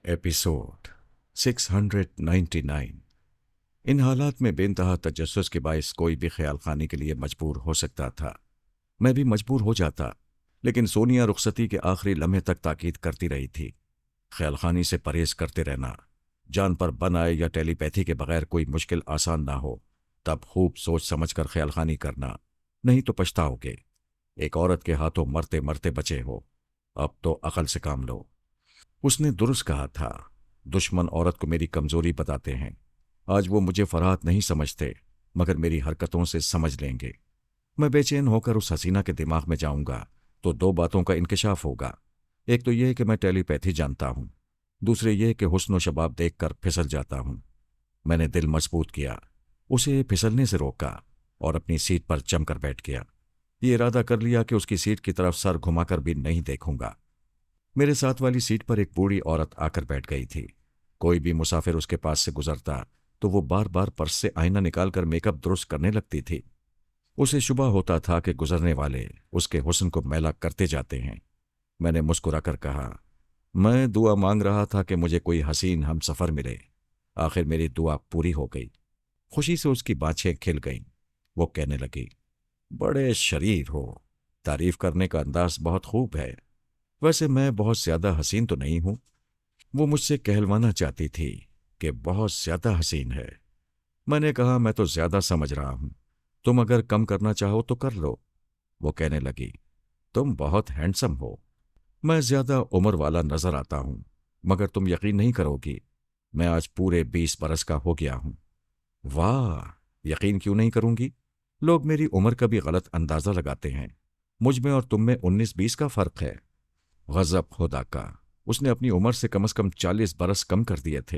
Episode 699। इन हालात में बेइंतहा तजस्सुस के बायस कोई भी ख्याल खानी के लिए मजबूर हो सकता था। मैं भी मजबूर हो जाता, लेकिन सोनिया रुखसती के आखिरी लम्हे तक ताकीद करती रही थी। ख्याल खानी से परहेज करते रहना, जान पर बन आए या टेलीपैथी के बगैर कोई मुश्किल आसान ना हो, तब खूब सोच समझ कर ख्याल खानी करना, नहीं तो पछताओगे। एक औरत के हाथों मरते मरते बचे हो, अब तो अकल से काम लो। उसने दुरुस्त कहा था। दुश्मन औरत को मेरी कमजोरी बताते हैं। आज वो मुझे फरहाद नहीं समझते, मगर मेरी हरकतों से समझ लेंगे। मैं बेचैन होकर उस हसीना के दिमाग में जाऊंगा तो दो बातों का इंकशाफ होगा। एक तो यह कि मैं टेलीपैथी जानता हूं, दूसरे यह कि हुस्न शबाब देखकर फिसल जाता हूं। मैंने दिल मजबूत किया, उसे फिसलने से रोका और अपनी सीट पर जमकर बैठ गया। ये इरादा कर लिया कि उसकी सीट की तरफ सर घुमाकर भी नहीं देखूंगा। मेरे साथ वाली सीट पर एक बूढ़ी औरत आकर बैठ गई थी। कोई भी मुसाफिर उसके पास से गुजरता तो वो बार बार पर्स से आईना निकालकर मेकअप दुरुस्त करने लगती थी। उसे शुबा होता था कि गुजरने वाले उसके हुस्न को मैला करते जाते हैं। मैंने मुस्कुराकर कहा, मैं दुआ मांग रहा था कि मुझे कोई हसीन हम सफर मिले। आखिर मेरी दुआ पूरी हो गई। खुशी से उसकी बाछें खिल गईं। वो कहने लगी, बड़े शरीर हो, तारीफ करने का अंदाज बहुत खूब है। वैसे मैं बहुत ज्यादा हसीन तो नहीं हूं। वो मुझसे कहलवाना चाहती थी कि बहुत ज्यादा हसीन है। मैंने कहा, मैं तो ज्यादा समझ रहा हूं, तुम अगर कम करना चाहो तो कर लो। वो कहने लगी, तुम बहुत हैंडसम हो। मैं ज्यादा उम्र वाला नजर आता हूं, मगर तुम यकीन नहीं करोगी, मैं आज पूरे 20 बरस का हो गया हूं। वाह, यकीन क्यों नहीं करूंगी। लोग मेरी उम्र का भी गलत अंदाजा लगाते हैं। मुझ में और तुम में 19-20 का फर्क है। गजब खुदा का, उसने अपनी उम्र से कम 40 बरस कम कर दिए थे।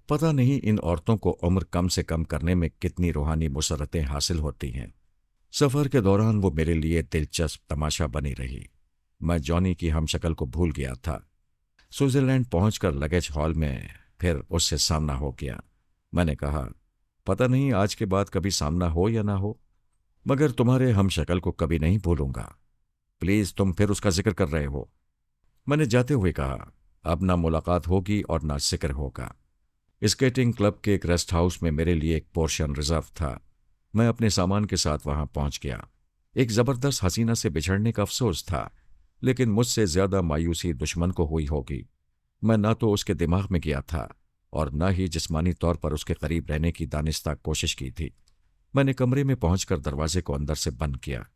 पता नहीं इन औरतों को उम्र कम से कम करने में कितनी रूहानी मुसरतें हासिल होती हैं। सफर के दौरान वो मेरे लिए दिलचस्प तमाशा बनी रही। मैं जॉनी की हमशक्ल को भूल गया था। स्विट्जरलैंड पहुंचकर लगेज हॉल में फिर उससे सामना हो गया। मैंने कहा, पता नहीं आज के बाद कभी सामना हो या ना हो, मगर तुम्हारे हमशक्ल को कभी नहीं भूलूंगा। प्लीज, तुम फिर उसका जिक्र कर रहे हो। मैंने जाते हुए कहा, अब ना मुलाकात होगी और ना जिक्र होगा। स्केटिंग क्लब के एक रेस्ट हाउस में मेरे लिए एक पोर्शन रिजर्व था। मैं अपने सामान के साथ वहां पहुंच गया। एक जबरदस्त हसीना से बिछड़ने का अफसोस था, लेकिन मुझसे ज्यादा मायूसी दुश्मन को हुई होगी। मैं ना तो उसके दिमाग में गया था और न ही जिस्मानी तौर पर उसके करीब रहने की दानिस्ता कोशिश की थी। मैंने कमरे में पहुंचकर दरवाजे को अंदर से बंद किया।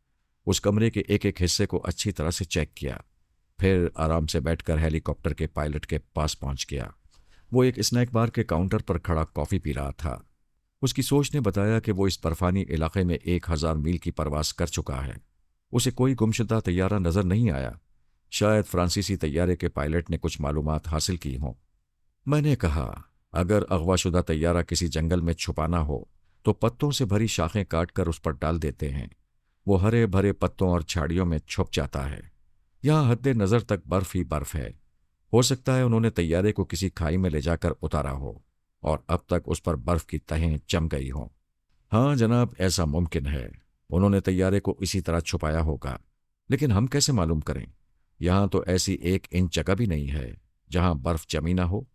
उस कमरे के एक एक हिस्से को अच्छी तरह से चेक किया। फिर आराम से बैठकर हेलीकॉप्टर के पायलट के पास पहुंच गया। वो एक स्नैक बार के काउंटर पर खड़ा कॉफी पी रहा था। उसकी सोच ने बताया कि वो इस बर्फानी इलाके में 1000 मील की परवास कर चुका है। उसे कोई गुमशुदा तैयारा नजर नहीं आया। शायद फ्रांसीसी तैयारे के पायलट ने कुछ मालूमात हासिल की हों। मैंने कहा, अगर अगवाशुदा तैयारा किसी जंगल में छुपाना हो तो पत्तों से भरी शाखें काटकर उस पर डाल देते हैं। वो हरे भरे पत्तों और झाड़ियों में छुप जाता है। यहाँ हद्दे नजर तक बर्फ ही बर्फ है। हो सकता है उन्होंने तैयारे को किसी खाई में ले जाकर उतारा हो और अब तक उस पर बर्फ की तहें जम गई हों। हाँ जनाब, ऐसा मुमकिन है। उन्होंने तैयारे को इसी तरह छुपाया होगा, लेकिन हम कैसे मालूम करें। यहाँ तो ऐसी 1 इंच जगह भी नहीं है जहाँ बर्फ जमी ना हो।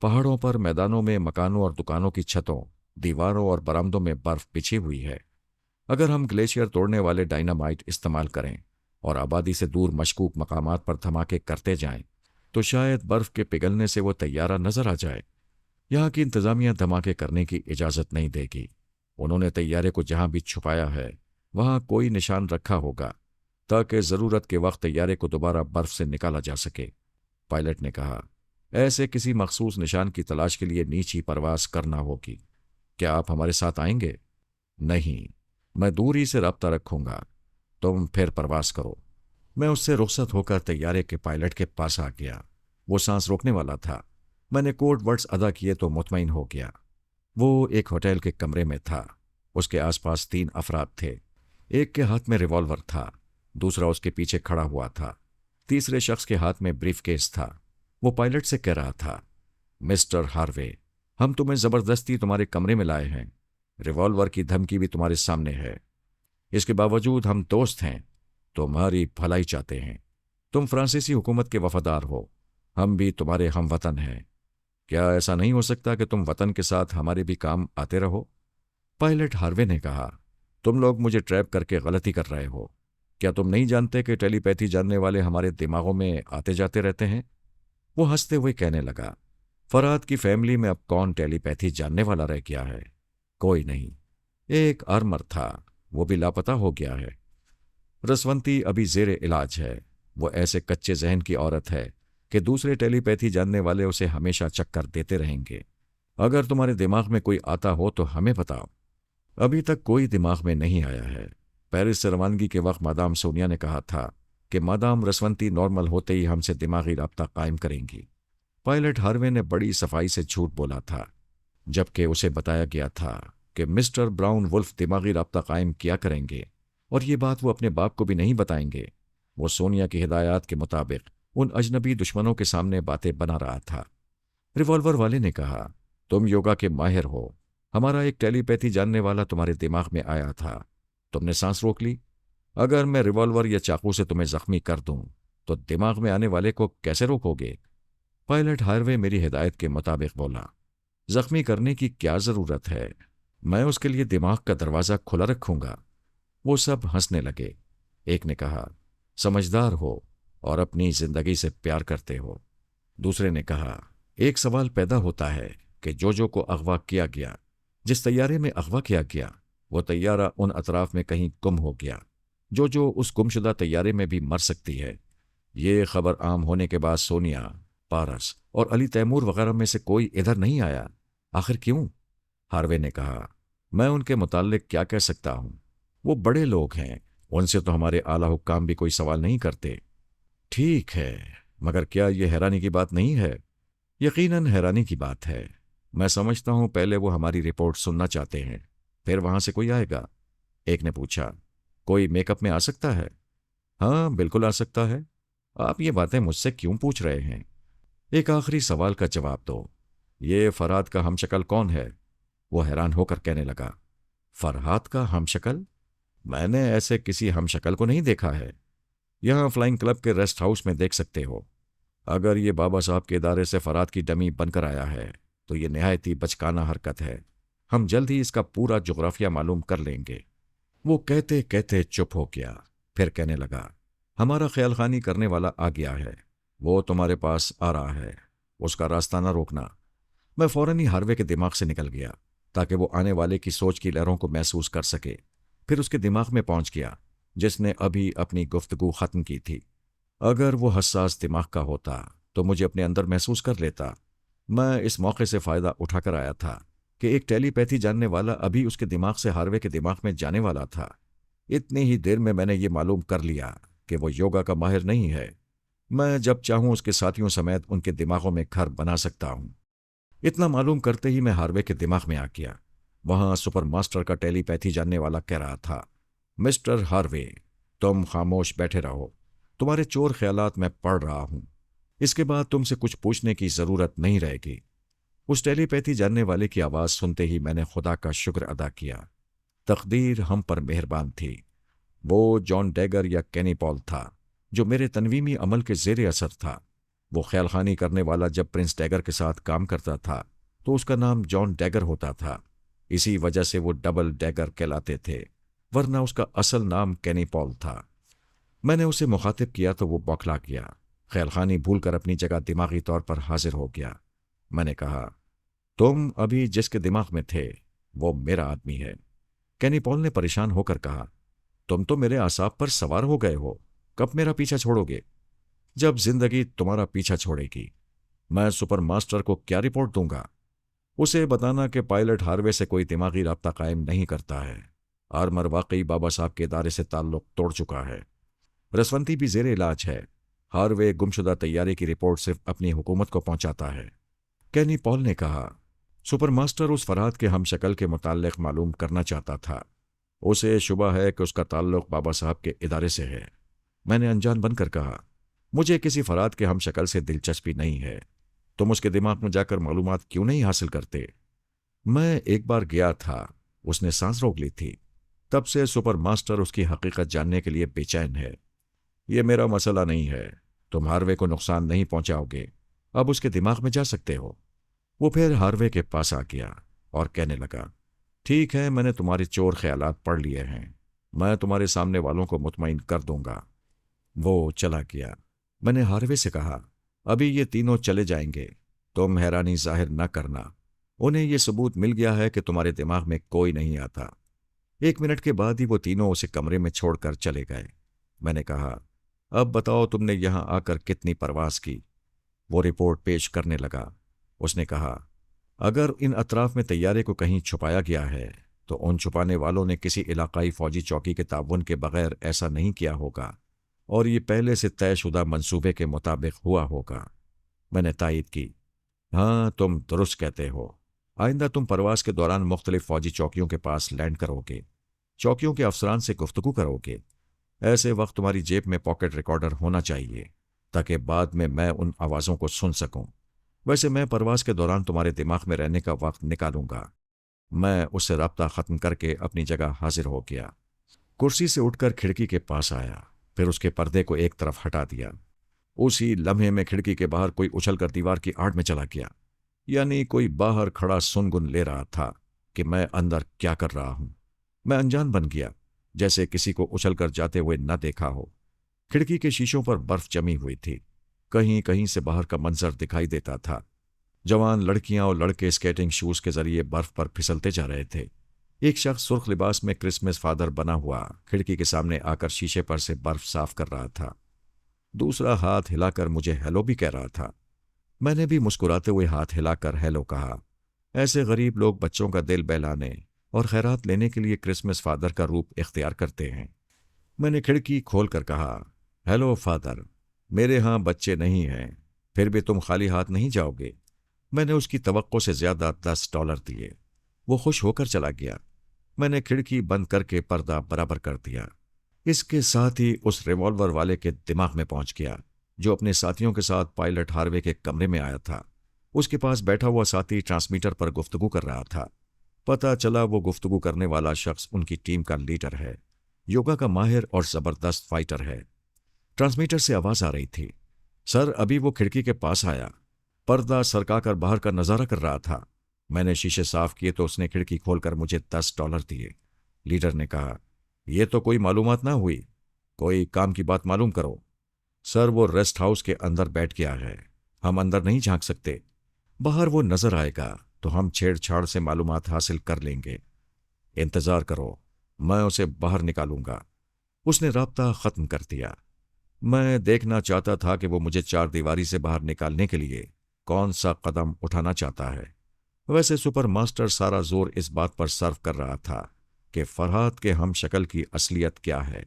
पहाड़ों पर, मैदानों में, मकानों और दुकानों की छतों, दीवारों और बरामदों में बर्फ बिछी हुई है। अगर हम ग्लेशियर तोड़ने वाले डायनामाइट इस्तेमाल करें और आबादी से दूर मशकूक मकामात पर धमाके करते जाएं, तो शायद बर्फ के पिघलने से वो तैयारा नजर आ जाए। यहाँ की इंतजामिया धमाके करने की इजाजत नहीं देगी। उन्होंने तैयारे को जहां भी छुपाया है वहां कोई निशान रखा होगा, ताकि जरूरत के वक्त तैयारे को दोबारा बर्फ से निकाला जा सके। पायलट ने कहा, ऐसे किसी मखसूस निशान की तलाश के लिए नीची परवास करना होगी। क्या आप हमारे साथ आएंगे? नहीं, मैं दूर ही से रब्ता रखूंगा। तुम फिर परवास करो। मैं उससे रुखसत होकर तैयारे के पायलट के पास आ गया। वो सांस रोकने वाला था। मैंने कोड वर्ड्स अदा किए तो मुतमईन हो गया। वो एक होटल के कमरे में था। उसके आसपास 3 अफराद थे। एक के हाथ में रिवॉल्वर था, दूसरा उसके पीछे खड़ा हुआ था, तीसरे शख्स के हाथ में ब्रीफकेस था। वो पायलट से कह रहा था, मिस्टर हार्वे, हम तुम्हें जबरदस्ती तुम्हारे कमरे में लाए हैं। रिवॉल्वर की धमकी भी तुम्हारे सामने है। इसके बावजूद हम दोस्त हैं, तुम्हारी भलाई चाहते हैं। तुम फ्रांसीसी हुकूमत के वफादार हो, हम भी तुम्हारे हमवतन हैं। क्या ऐसा नहीं हो सकता कि तुम वतन के साथ हमारे भी काम आते रहो? पायलट हार्वे ने कहा, तुम लोग मुझे ट्रैप करके गलती कर रहे हो। क्या तुम नहीं जानते कि टेलीपैथी जानने वाले हमारे दिमागों में आते जाते रहते हैं? वो हंसते हुए कहने लगा, फरहाद की फैमिली में अब कौन टेलीपैथी जानने वाला रह गया है? कोई नहीं। एक आर्मर था, वो भी लापता हो गया है। रसवंती अभी जेरे इलाज है। वो ऐसे कच्चे जहन की औरत है कि दूसरे टेलीपैथी जानने वाले उसे हमेशा चक्कर देते रहेंगे। अगर तुम्हारे दिमाग में कोई आता हो तो हमें बताओ। अभी तक कोई दिमाग में नहीं आया है। पेरिस से रवानगी के वक्त मादाम सोनिया ने कहा था कि मादाम रसवंती नॉर्मल होते ही हमसे दिमागी राब्ता कायम करेंगी। पायलट हार्वे ने बड़ी सफाई से झूठ बोला था, जबकि उसे बताया गया था कि मिस्टर ब्राउन वुल्फ दिमागी राब्ता कायम किया करेंगे, और ये बात वो अपने बाप को भी नहीं बताएंगे। वो सोनिया की हिदायत के मुताबिक उन अजनबी दुश्मनों के सामने बातें बना रहा था। रिवॉल्वर वाले ने कहा, तुम योगा के माहिर हो। हमारा एक टेलीपैथी जानने वाला तुम्हारे दिमाग में आया था, तुमने सांस रोक ली। अगर मैं रिवॉल्वर या चाकू से तुम्हें जख्मी कर दूं तो दिमाग में आने वाले को कैसे रोकोगे? पायलट हार्वे मेरी हिदायत के मुताबिक बोला, जख्मी करने की क्या जरूरत है? मैं उसके लिए दिमाग का दरवाजा खुला रखूंगा। वो सब हंसने लगे। एक ने कहा, समझदार हो और अपनी जिंदगी से प्यार करते हो। दूसरे ने कहा, एक सवाल पैदा होता है कि जो को अगवा किया गया, जिस तैयारे में अगवा किया गया, वो तैयारा उन अतराफ में कहीं गुम हो गया। जो उस गुमशुदा तैयारे में भी मर सकती है। ये खबर आम होने के बाद सोनिया, पारस और अली तैमूर वगैरह में से कोई इधर नहीं आया। आखिर क्यों? हार्वे ने कहा, मैं उनके मुताल्लिक क्या कह सकता हूं? वो बड़े लोग हैं, उनसे तो हमारे आला हुक्काम भी कोई सवाल नहीं करते। ठीक है, मगर क्या यह हैरानी की बात नहीं है? यकीनन हैरानी की बात है। मैं समझता हूं पहले वो हमारी रिपोर्ट सुनना चाहते हैं, फिर वहां से कोई आएगा। एक ने पूछा, कोई मेकअप में आ सकता है? हाँ, बिल्कुल आ सकता है। आप ये बातें मुझसे क्यों पूछ रहे हैं? एक आखिरी सवाल का जवाब दो। ये फरहाद का हमशक्ल कौन है? वो हैरान होकर कहने लगा, फरहाद का हमशक्ल? मैंने ऐसे किसी हमशक्ल को नहीं देखा है। यहां फ्लाइंग क्लब के रेस्ट हाउस में देख सकते हो। अगर ये बाबा साहब के इदारे से फरहाद की डमी बनकर आया है तो ये नहायत ही बचकाना हरकत है। हम जल्द ही इसका पूरा जुग्राफिया मालूम कर लेंगे। वो कहते कहते चुप हो गया, फिर कहने लगा, हमारा ख्याल खानी करने वाला आ गया है। वो तुम्हारे पास आ रहा है, उसका रास्ता ना रोकना। मैं फौरन ही हार्वे के दिमाग से निकल गया ताकि वो आने वाले की सोच की लहरों को महसूस कर सके। फिर उसके दिमाग में पहुंच गया जिसने अभी अपनी गुफ्तगू खत्म की थी। अगर वो हसास दिमाग का होता तो मुझे अपने अंदर महसूस कर लेता। मैं इस मौके से फायदा उठाकर आया था कि एक टेलीपैथी जानने वाला अभी उसके दिमाग से हार्वे के दिमाग में जाने वाला था। इतनी ही देर में मैंने ये मालूम कर लिया कि वो योगा का माहिर नहीं है। मैं जब चाहूं उसके साथियों समेत उनके दिमागों में घर बना सकता हूं। इतना मालूम करते ही मैं हार्वे के दिमाग में आ गया। वहां सुपर मास्टर का टेलीपैथी जानने वाला कह रहा था, मिस्टर हार्वे, तुम खामोश बैठे रहो। तुम्हारे चोर ख्यालात मैं पढ़ रहा हूं। इसके बाद तुमसे कुछ पूछने की जरूरत नहीं रहेगी। उस टेलीपैथी जानने वाले की आवाज सुनते ही मैंने खुदा का शुक्र अदा किया। तकदीर हम पर मेहरबान थी। वो जॉन डैगर या कैनी पॉल था जो मेरे तनवीमी अमल के जेर असर था। वो ख्यालखानी करने वाला जब प्रिंस डैगर के साथ काम करता था तो उसका नाम जॉन डैगर होता था। इसी वजह से वो डबल डैगर कहलाते थे, वरना उसका असल नाम कैनी पॉल था। मैंने उसे मुखातिब किया तो वो बौखला गया, ख्यालखानी भूलकर अपनी जगह दिमागी तौर पर हाजिर हो गया। मैंने कहा, तुम अभी जिसके दिमाग में थे वो मेरा आदमी है। कैनी पॉल ने परेशान होकर कहा, तुम तो मेरे आसाब पर सवार हो गए हो, कब मेरा पीछा छोड़ोगे? जब जिंदगी तुम्हारा पीछा छोड़ेगी। मैं सुपर मास्टर को क्या रिपोर्ट दूंगा? उसे बताना कि पायलट हार्वे से कोई दिमागी राब्ता कायम नहीं करता है। आर्मर वाकई बाबा साहब के इदारे से ताल्लुक तोड़ चुका है। रसवंती भी जेर इलाज है। हार्वे गुमशुदा तैयारी की रिपोर्ट सिर्फ अपनी हुकूमत को पहुंचाता है। कैनी पॉल ने कहा, सुपर मास्टर उस फरहाद के हमशक्ल के मुताल्लिक मालूम करना चाहता था। उसे शुबा है कि उसका ताल्लुक बाबा साहब के इदारे से है। मैंने अनजान बनकर कहा, मुझे किसी फरहाद के हमशक्ल से दिलचस्पी नहीं है। तुम उसके दिमाग में जाकर मालूमात क्यों नहीं हासिल करते? मैं एक बार गया था, उसने सांस रोक ली थी। तब से सुपर मास्टर उसकी हकीकत जानने के लिए बेचैन है। ये मेरा मसला नहीं है। तुम हार्वे को नुकसान नहीं पहुंचाओगे, अब उसके दिमाग में जा सकते हो। वो फिर हार्वे के पास आ गया और कहने लगा, ठीक है, मैंने तुम्हारे चोर ख्यालात पढ़ लिए हैं, मैं तुम्हारे सामने वालों को मुतमईन कर दूंगा। वो चला गया। मैंने हार्वे से कहा, अभी ये तीनों चले जाएंगे, तुम हैरानी जाहिर न करना, उन्हें ये सबूत मिल गया है कि तुम्हारे दिमाग में कोई नहीं आता। 1 मिनट के बाद ही वो तीनों उसे कमरे में छोड़कर चले गए। मैंने कहा, अब बताओ तुमने यहां आकर कितनी परवास की। वो रिपोर्ट पेश करने लगा। उसने कहा, अगर इन अतराफ में तैयारे को कहीं छुपाया गया है तो उन छुपाने वालों ने किसी इलाकाई फौजी चौकी के ताउन के बगैर ऐसा नहीं किया होगा और ये पहले से तयशुदा मंसूबे के मुताबिक हुआ होगा। मैंने तायीद की, हाँ तुम दुरुस्त कहते हो। आइंदा तुम परवास के दौरान मुख्तलिफ फौजी चौकियों के पास लैंड करोगे, चौकियों के अफसरान से गुफ्तगू करोगे। ऐसे वक्त तुम्हारी जेब में पॉकेट रिकॉर्डर होना चाहिए ताकि बाद में मैं उन आवाज़ों को सुन सकूं। वैसे मैं परवास के दौरान तुम्हारे दिमाग में रहने का वक्त निकालूंगा। मैं उससे रब्ता ख़त्म करके अपनी जगह हाजिर हो गया। कुर्सी से उठकर खिड़की के पास आया, फिर उसके पर्दे को एक तरफ हटा दिया। उसी लम्हे में खिड़की के बाहर कोई उछलकर दीवार की आड़ में चला गया, यानी कोई बाहर खड़ा सुनगुन ले रहा था कि मैं अंदर क्या कर रहा हूं। मैं अनजान बन गया, जैसे किसी को उछलकर जाते हुए न देखा हो। खिड़की के शीशों पर बर्फ जमी हुई थी, कहीं कहीं से बाहर का मंजर दिखाई देता था। जवान लड़कियां और लड़के स्केटिंग शूज के जरिए बर्फ पर फिसलते जा रहे थे। एक शख्स सुर्ख लिबास में क्रिसमस फादर बना हुआ खिड़की के सामने आकर शीशे पर से बर्फ साफ कर रहा था। दूसरा हाथ हिलाकर मुझे हेलो भी कह रहा था। मैंने भी मुस्कुराते हुए हाथ हिलाकर हेलो कहा। ऐसे गरीब लोग बच्चों का दिल बहलाने और खैरात लेने के लिए क्रिसमस फादर का रूप इख्तियार करते हैं। मैंने खिड़की खोलकर कहा, हेलो फादर, मेरे यहाँ बच्चे नहीं हैं, फिर भी तुम खाली हाथ नहीं जाओगे। मैंने उसकी तवक्को से ज्यादा $10 दिए। वो खुश होकर चला गया। मैंने खिड़की बंद करके पर्दा बराबर कर दिया। इसके साथ ही उस रिवॉल्वर वाले के दिमाग में पहुंच गया जो अपने साथियों के साथ पायलट हार्वे के कमरे में आया था। उसके पास बैठा हुआ साथी ट्रांसमीटर पर गुफ्तगू कर रहा था। पता चला वो गुफ्तगू करने वाला शख्स उनकी टीम का लीडर है, योगा का माहिर और जबरदस्त फाइटर है। ट्रांसमीटर से आवाज आ रही थी, सर अभी वो खिड़की के पास आया, पर्दा सरकाकर बाहर का नजारा कर रहा था। मैंने शीशे साफ किए तो उसने खिड़की खोलकर मुझे $10 दिए। लीडर ने कहा, यह तो कोई मालूमात ना हुई, कोई काम की बात मालूम करो। सर वो रेस्ट हाउस के अंदर बैठ गया है, हम अंदर नहीं झांक सकते। बाहर वो नजर आएगा तो हम छेड़छाड़ से मालूमात हासिल कर लेंगे। इंतजार करो, मैं उसे बाहर निकालूंगा। उसने राब्ता खत्म कर दिया। मैं देखना चाहता था कि वो मुझे चार दीवारी से बाहर निकालने के लिए कौन सा कदम उठाना चाहता है। वैसे सुपर मास्टर सारा जोर इस बात पर सर्व कर रहा था कि फरहाद के हम शक्ल की असलियत क्या है,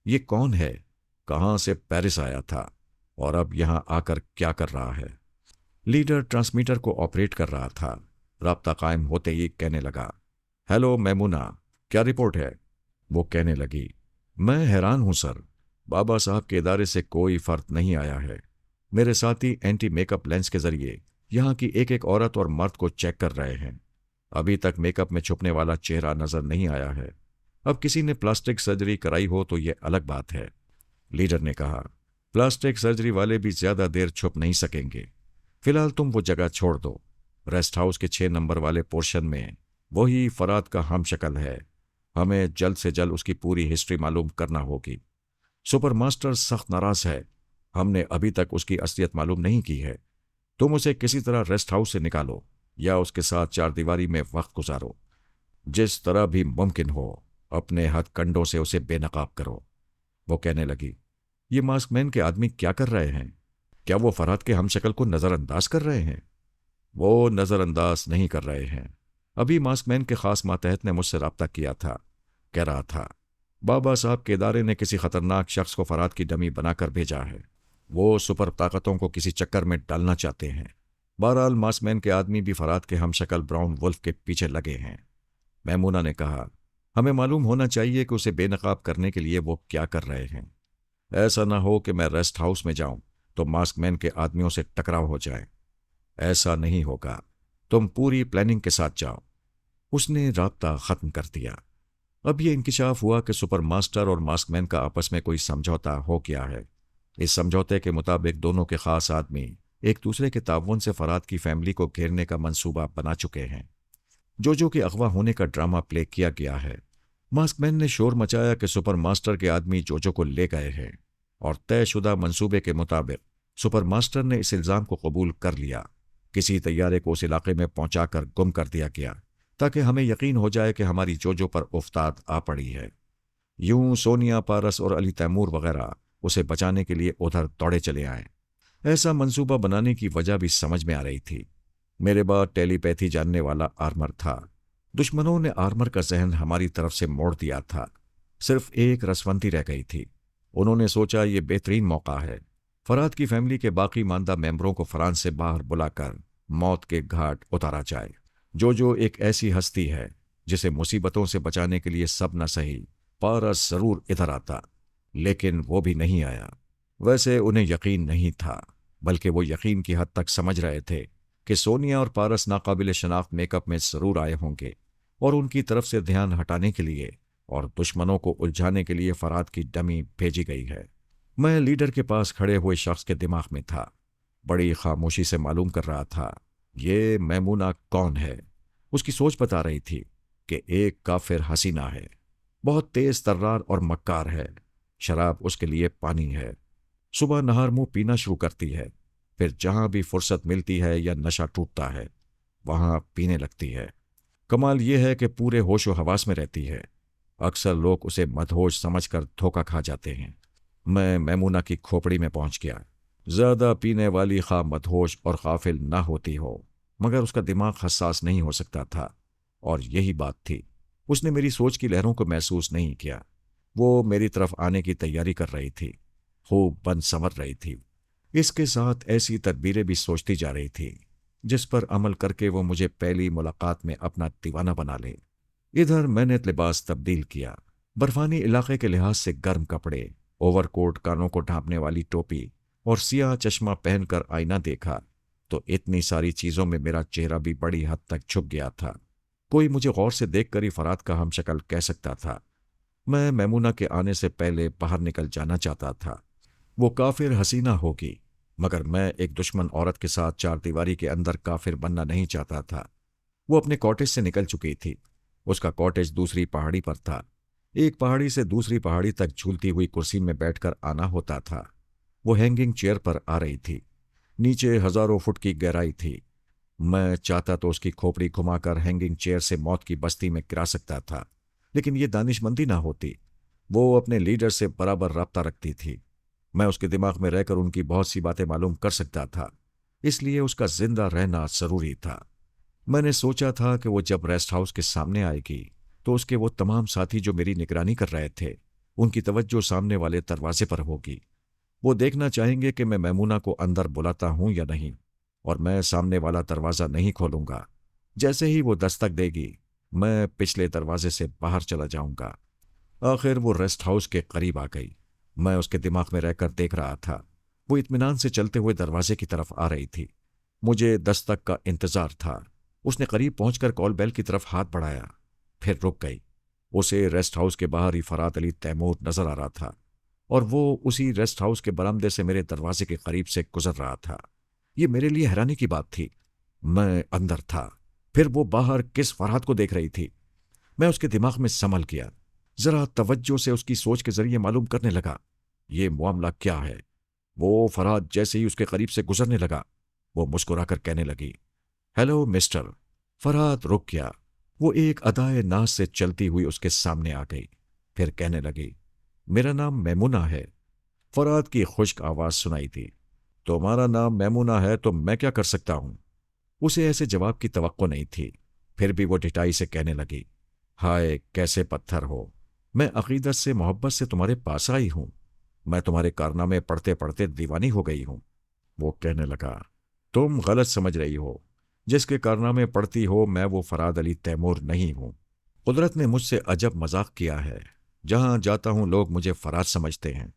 ये कौन है, कहां से पेरिस आया था और अब यहां आकर क्या कर रहा है। लीडर ट्रांसमीटर को ऑपरेट कर रहा था। राब्ता कायम होते ही कहने लगा, हेलो मैमूना, क्या रिपोर्ट है। वो कहने लगी, मैं हैरान हूं सर, बाबा साहब के इदारे से कोई फर्क नहीं आया है। मेरे साथी एंटी मेकअप लेंस के जरिए यहाँ की एक एक औरत और मर्द को चेक कर रहे हैं, अभी तक मेकअप में छुपने वाला चेहरा नजर नहीं आया है। अब किसी ने प्लास्टिक सर्जरी कराई हो तो यह अलग बात है। लीडर ने कहा, प्लास्टिक सर्जरी वाले भी ज्यादा देर छुप नहीं सकेंगे। फिलहाल तुम वो जगह छोड़ दो। रेस्ट हाउस के 6 नंबर वाले पोर्शन में वही फराद का हम शक्ल है, हमें जल्द से जल्द उसकी पूरी हिस्ट्री मालूम करना होगी। सुपर मास्टर सख्त नाराज है, हमने अभी तक उसकी असलियत मालूम नहीं की है। तुम उसे किसी तरह रेस्ट हाउस से निकालो या उसके साथ चार दीवारी में वक्त गुजारो, जिस तरह भी मुमकिन हो अपने हथकंडों से उसे बेनकाब करो। वो कहने लगी, ये मास्कमैन के आदमी क्या कर रहे हैं, क्या वो फरहाद के हमशक्ल को नजरअंदाज कर रहे हैं। वो नजरअंदाज नहीं कर रहे हैं। अभी मास्कमैन के खास मातहत ने मुझसे रब्ता किया था, कह रहा था बाबा साहब के इदारे ने किसी खतरनाक शख्स को फरहाद की डमी बनाकर भेजा है। वो सुपर ताकतों को किसी चक्कर में डालना चाहते हैं। बहरहाल मास्कमैन के आदमी भी फरहाद के हमशक्ल ब्राउन वुल्फ के पीछे लगे हैं। मैमूना ने कहा, हमें मालूम होना चाहिए कि उसे बेनकाब करने के लिए वो क्या कर रहे हैं। ऐसा ना हो कि मैं रेस्ट हाउस में जाऊं तो मास्कमैन के आदमियों से टकराव हो जाए। ऐसा नहीं होगा, तुम पूरी प्लानिंग के साथ जाओ। उसने राब्ता खत्म कर दिया। अब यह इंकिशाफ हुआ कि सुपर मास्टर और मास्कमैन का आपस में कोई समझौता हो गया है। इस समझौते के मुताबिक दोनों के खास आदमी एक दूसरे के ताउन से फराद की फैमिली को घेरने का मंसूबा बना चुके हैं। जोजो के अगवा होने का ड्रामा प्ले किया गया है। मास्कमैन ने शोर मचाया कि सुपर मास्टर के आदमी जोजो को ले गए हैं और तयशुदा मंसूबे के मुताबिक सुपर मास्टर ने इस इल्ज़ाम को कबूल कर लिया। किसी तैयारे को उस इलाके में पहुंचाकर गुम कर दिया गया ताकि हमें यकीन हो जाए कि हमारी जोजो पर उफ्ताद आ पड़ी है। यूं सोनिया, पारस और अली तैमूर वगैरह उसे बचाने के लिए उधर दौड़े चले आए। ऐसा मंसूबा बनाने की वजह भी समझ में आ रही थी। मेरे बाद टेलीपैथी जानने वाला आर्मर था। दुश्मनों ने आर्मर का जहन हमारी तरफ से मोड़ दिया था। सिर्फ एक रसवंती रह गई थी। उन्होंने सोचा ये बेहतरीन मौका है। फराद की फैमिली के बाकी मानदा मेंबरों को फ्रांस से बाहर बुलाकर मौत के घाट उतारा जाए। जो एक ऐसी हस्ती है जिसे मुसीबतों से बचाने के लिए सब न सही, पारस जरूर इधर आता, लेकिन वो भी नहीं आया। वैसे उन्हें यकीन नहीं था, बल्कि वो यकीन की हद तक समझ रहे थे कि सोनिया और पारस नाकाबिल शनाख्त मेकअप में जरूर आए होंगे और उनकी तरफ से ध्यान हटाने के लिए और दुश्मनों को उलझाने के लिए फराद की डमी भेजी गई है। मैं लीडर के पास खड़े हुए शख्स के दिमाग में था। बड़ी खामोशी से मालूम कर रहा था ये मैमूना कौन है। उसकी सोच बता रही थी कि एक काफिर हसीना है, बहुत तेज तर्रार और मक्कार है। शराब उसके लिए पानी है। सुबह नहार मुंह पीना शुरू करती है, फिर जहां भी फुर्सत मिलती है या नशा टूटता है वहां पीने लगती है। कमाल यह है कि पूरे होशो हवास में रहती है। अक्सर लोग उसे मदहोश समझकर धोखा खा जाते हैं। मैं मैमूना की खोपड़ी में पहुंच गया। ज्यादा पीने वाली खा मदहोश और गाफिल ना होती हो, मगर उसका दिमाग हसास नहीं हो सकता था, और यही बात थी। उसने मेरी सोच की लहरों को महसूस नहीं किया। वो मेरी तरफ आने की तैयारी कर रही थी, खूब बन संवर रही थी। इसके साथ ऐसी तदबीरें भी सोचती जा रही थी जिस पर अमल करके वो मुझे पहली मुलाकात में अपना दीवाना बना ले। इधर मैंने लिबास तब्दील किया। बर्फानी इलाके के लिहाज से गर्म कपड़े, ओवरकोट, कानों को ढांपने वाली टोपी और सियाह चश्मा पहनकर आईना देखा तो इतनी सारी चीजों में मेरा चेहरा भी बड़ी हद तक छुप गया था। कोई मुझे गौर से देखकर ही फराद का हमशक्ल कह सकता था। मैं मैमूना के आने से पहले बाहर निकल जाना चाहता था। वो काफिर हसीना होगी, मगर मैं एक दुश्मन औरत के साथ चारदीवारी के अंदर काफिर बनना नहीं चाहता था। वो अपने कॉटेज से निकल चुकी थी। उसका कॉटेज दूसरी पहाड़ी पर था। एक पहाड़ी से दूसरी पहाड़ी तक झूलती हुई कुर्सी में बैठकर आना होता था। वो हैंगिंग चेयर पर आ रही थी। नीचे हजारों फुट की गहराई थी। मैं चाहता तो उसकी खोपड़ी घुमाकर हैंगिंग चेयर से मौत की बस्ती में गिरा सकता था, लेकिन ये दानिशमंदी ना होती। वो अपने लीडर से बराबर राब्ता रखती थी। मैं उसके दिमाग में रहकर उनकी बहुत सी बातें मालूम कर सकता था, इसलिए उसका जिंदा रहना जरूरी था। मैंने सोचा था कि वो जब रेस्ट हाउस के सामने आएगी तो उसके वो तमाम साथी जो मेरी निगरानी कर रहे थे, उनकी तवज्जो सामने वाले दरवाजे पर होगी। वो देखना चाहेंगे कि मैं मैमूना को अंदर बुलाता हूं या नहीं, और मैं सामने वाला दरवाज़ा नहीं खोलूंगा। जैसे ही वो दस्तक देगी मैं पिछले दरवाजे से बाहर चला जाऊंगा। आखिर वो रेस्ट हाउस के करीब आ गई। मैं उसके दिमाग में रहकर देख रहा था। वो इत्मीनान से चलते हुए दरवाजे की तरफ आ रही थी। मुझे दस्तक का इंतजार था। उसने करीब पहुंचकर कॉल बेल की तरफ हाथ बढ़ाया, फिर रुक गई। उसे रेस्ट हाउस के बाहर ही फरात अली तैमूर नजर आ रहा था, और वो उसी रेस्ट हाउस के बरामदे से मेरे दरवाजे के करीब से गुजर रहा था। ये मेरे लिए हैरानी की बात थी। मैं अंदर था, फिर वो बाहर किस फरहाद को देख रही थी। मैं उसके दिमाग में संभल गया। जरा तवज्जो से उसकी सोच के जरिए मालूम करने लगा ये मामला क्या है। वो फरहाद जैसे ही उसके करीब से गुजरने लगा, वो मुस्कुराकर कहने लगी, हेलो मिस्टर। फरहाद रुक गया। वो एक अदाए नाज से चलती हुई उसके सामने आ गई, फिर कहने लगी, मेरा नाम मैमूना है। फरहाद की खुश्क आवाज सुनाई दी, तुम्हारा नाम मैमूना है तो मैं क्या कर सकता हूं। उसे ऐसे जवाब की तवक्को नहीं थी, फिर भी वो ढिठाई से कहने लगी, हाय कैसे पत्थर हो। मैं अकीदत से मोहब्बत से तुम्हारे पास आई हूं। मैं तुम्हारे कारनामे पढ़ते पढ़ते दीवानी हो गई हूं। वो कहने लगा, तुम गलत समझ रही हो। जिसके कारनामे पढ़ती हो मैं वो फराद अली तैमूर नहीं हूं। कुदरत ने मुझसे अजब मजाक किया है। जहां जाता हूं लोग मुझे फराद समझते हैं।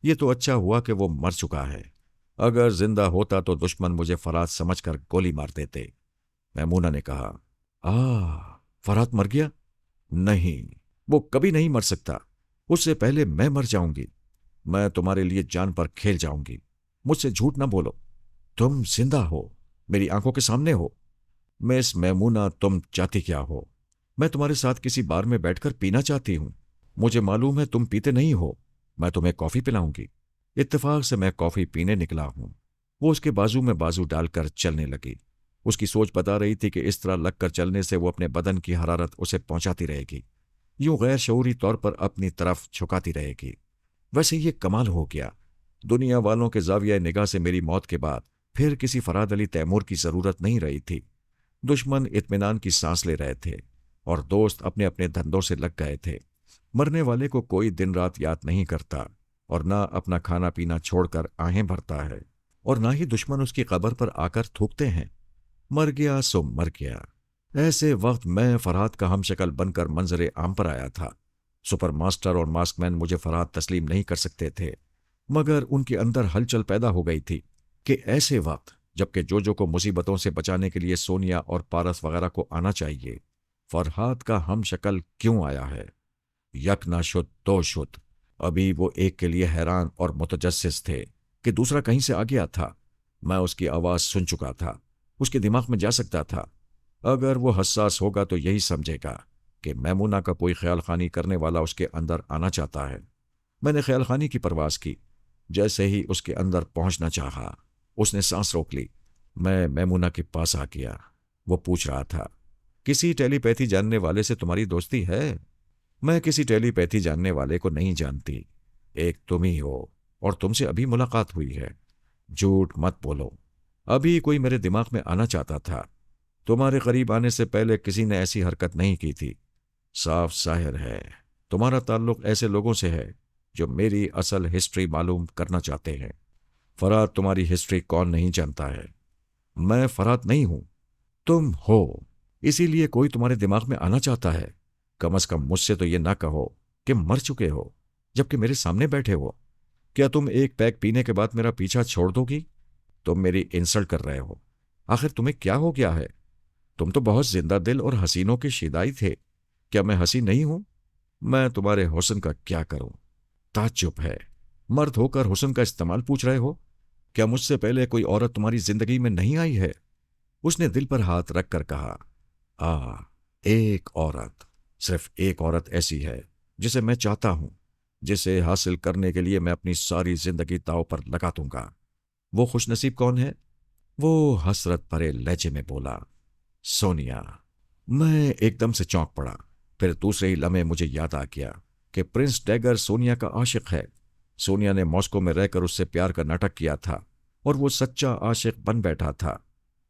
ये तो अच्छा हुआ कि वो मर चुका है। अगर जिंदा होता तो दुश्मन मुझे फराद समझकर गोली मार देते। मैमूना ने कहा, फराद मर गया? नहीं, वो कभी नहीं मर सकता। उससे पहले मैं मर जाऊंगी। मैं तुम्हारे लिए जान पर खेल जाऊंगी। मुझसे झूठ ना बोलो। तुम जिंदा हो, मेरी आंखों के सामने हो। मिस मैमूना, तुम चाहती क्या हो? मैं तुम्हारे साथ किसी बार में बैठकर पीना चाहती हूं। मुझे मालूम है तुम पीते नहीं हो। मैं तुम्हें कॉफी पिलाऊंगी। इत्तेफाक से मैं कॉफी पीने निकला हूं। वो उसके बाजू में बाजू डालकर चलने लगी। उसकी सोच बता रही थी कि इस तरह लगकर चलने से वो अपने बदन की हरारत उसे पहुंचाती रहेगी, यूं गैर शऊरी तौर पर अपनी तरफ झुकाती रहेगी। वैसे ये कमाल हो गया। दुनिया वालों के जाविया निगाह से मेरी मौत के बाद फिर किसी फराद अली तैमूर की जरूरत नहीं रही थी। दुश्मन इत्मीनान की सांस ले रहे थे और दोस्त अपने अपने धंधों से लग गए थे। मरने वाले को कोई दिन रात याद नहीं करता और ना अपना खाना पीना छोड़कर आहें भरता है, और ना ही दुश्मन उसकी कब्र पर आकर थूकते हैं। मर गया सो मर गया। ऐसे वक्त मैं फरहाद का हमशक्ल बनकर मंजरे आम पर आया था। सुपर मास्टर और मास्कमैन मुझे फरहाद तस्लीम नहीं कर सकते थे, मगर उनके अंदर हलचल पैदा हो गई थी कि ऐसे वक्त जबकि जोजो को मुसीबतों से बचाने के लिए सोनिया और पारस वगैरह को आना चाहिए, फरहाद का हमशक्ल क्यों आया है? यक ना शुद्ध दो शुद्ध। अभी वो एक के लिए हैरान और मुतजस्सिस थे कि दूसरा कहीं से आ गया था। मैं उसकी आवाज सुन चुका था, उसके दिमाग में जा सकता था। अगर वो हसास होगा तो यही समझेगा कि मैमूना का कोई ख्याल खानी करने वाला उसके अंदर आना चाहता है। मैंने ख्याल खानी की परवाज की। जैसे ही उसके अंदर पहुंचना चाहा, उसने सांस रोक ली। मैं मैमूना के पास आ गया। वो पूछ रहा था, किसी टेलीपैथी जानने वाले से तुम्हारी दोस्ती है? मैं किसी टेलीपैथी जानने वाले को नहीं जानती। एक तुम ही हो, और तुमसे अभी मुलाकात हुई है। झूठ मत बोलो। अभी कोई मेरे दिमाग में आना चाहता था। तुम्हारे करीब आने से पहले किसी ने ऐसी हरकत नहीं की थी। साफ जाहिर है तुम्हारा ताल्लुक ऐसे लोगों से है जो मेरी असल हिस्ट्री मालूम करना चाहते हैं। फरहाद तुम्हारी हिस्ट्री कौन नहीं जानता है? मैं फरहाद नहीं हूं, तुम हो। इसीलिए कोई तुम्हारे दिमाग में आना चाहता है। कम से कम मुझसे तो ये ना कहो कि मर चुके हो जबकि मेरे सामने बैठे हो। क्या तुम एक पैक पीने के बाद मेरा पीछा छोड़ दोगी? तुम मेरी इंसल्ट कर रहे हो। आखिर तुम्हें क्या हो गया है? तुम तो बहुत जिंदा दिल और हसीनों के शिदाई थे। क्या मैं हसीन नहीं हूं? मैं तुम्हारे हुस्न का क्या करूं? ताज्जुब है, मर्द होकर हुस्न का इस्तेमाल पूछ रहे हो। क्या मुझसे पहले कोई औरत तुम्हारी जिंदगी में नहीं आई है? उसने दिल पर हाथ रखकर कहा, एक औरत, सिर्फ एक औरत ऐसी है जिसे मैं चाहता हूं, जिसे हासिल करने के लिए मैं अपनी सारी जिंदगी दांव पर लगा दूंगा। वो खुशनसीब कौन है? वो हसरत भरे लहजे में बोला, सोनिया। मैं एकदम से चौंक पड़ा। फिर दूसरे ही लम्हे मुझे याद आ गया कि प्रिंस डैगर सोनिया का आशिक है। सोनिया ने मॉस्को में रहकर उससे प्यार का नाटक किया था और वो सच्चा आशिक बन बैठा था।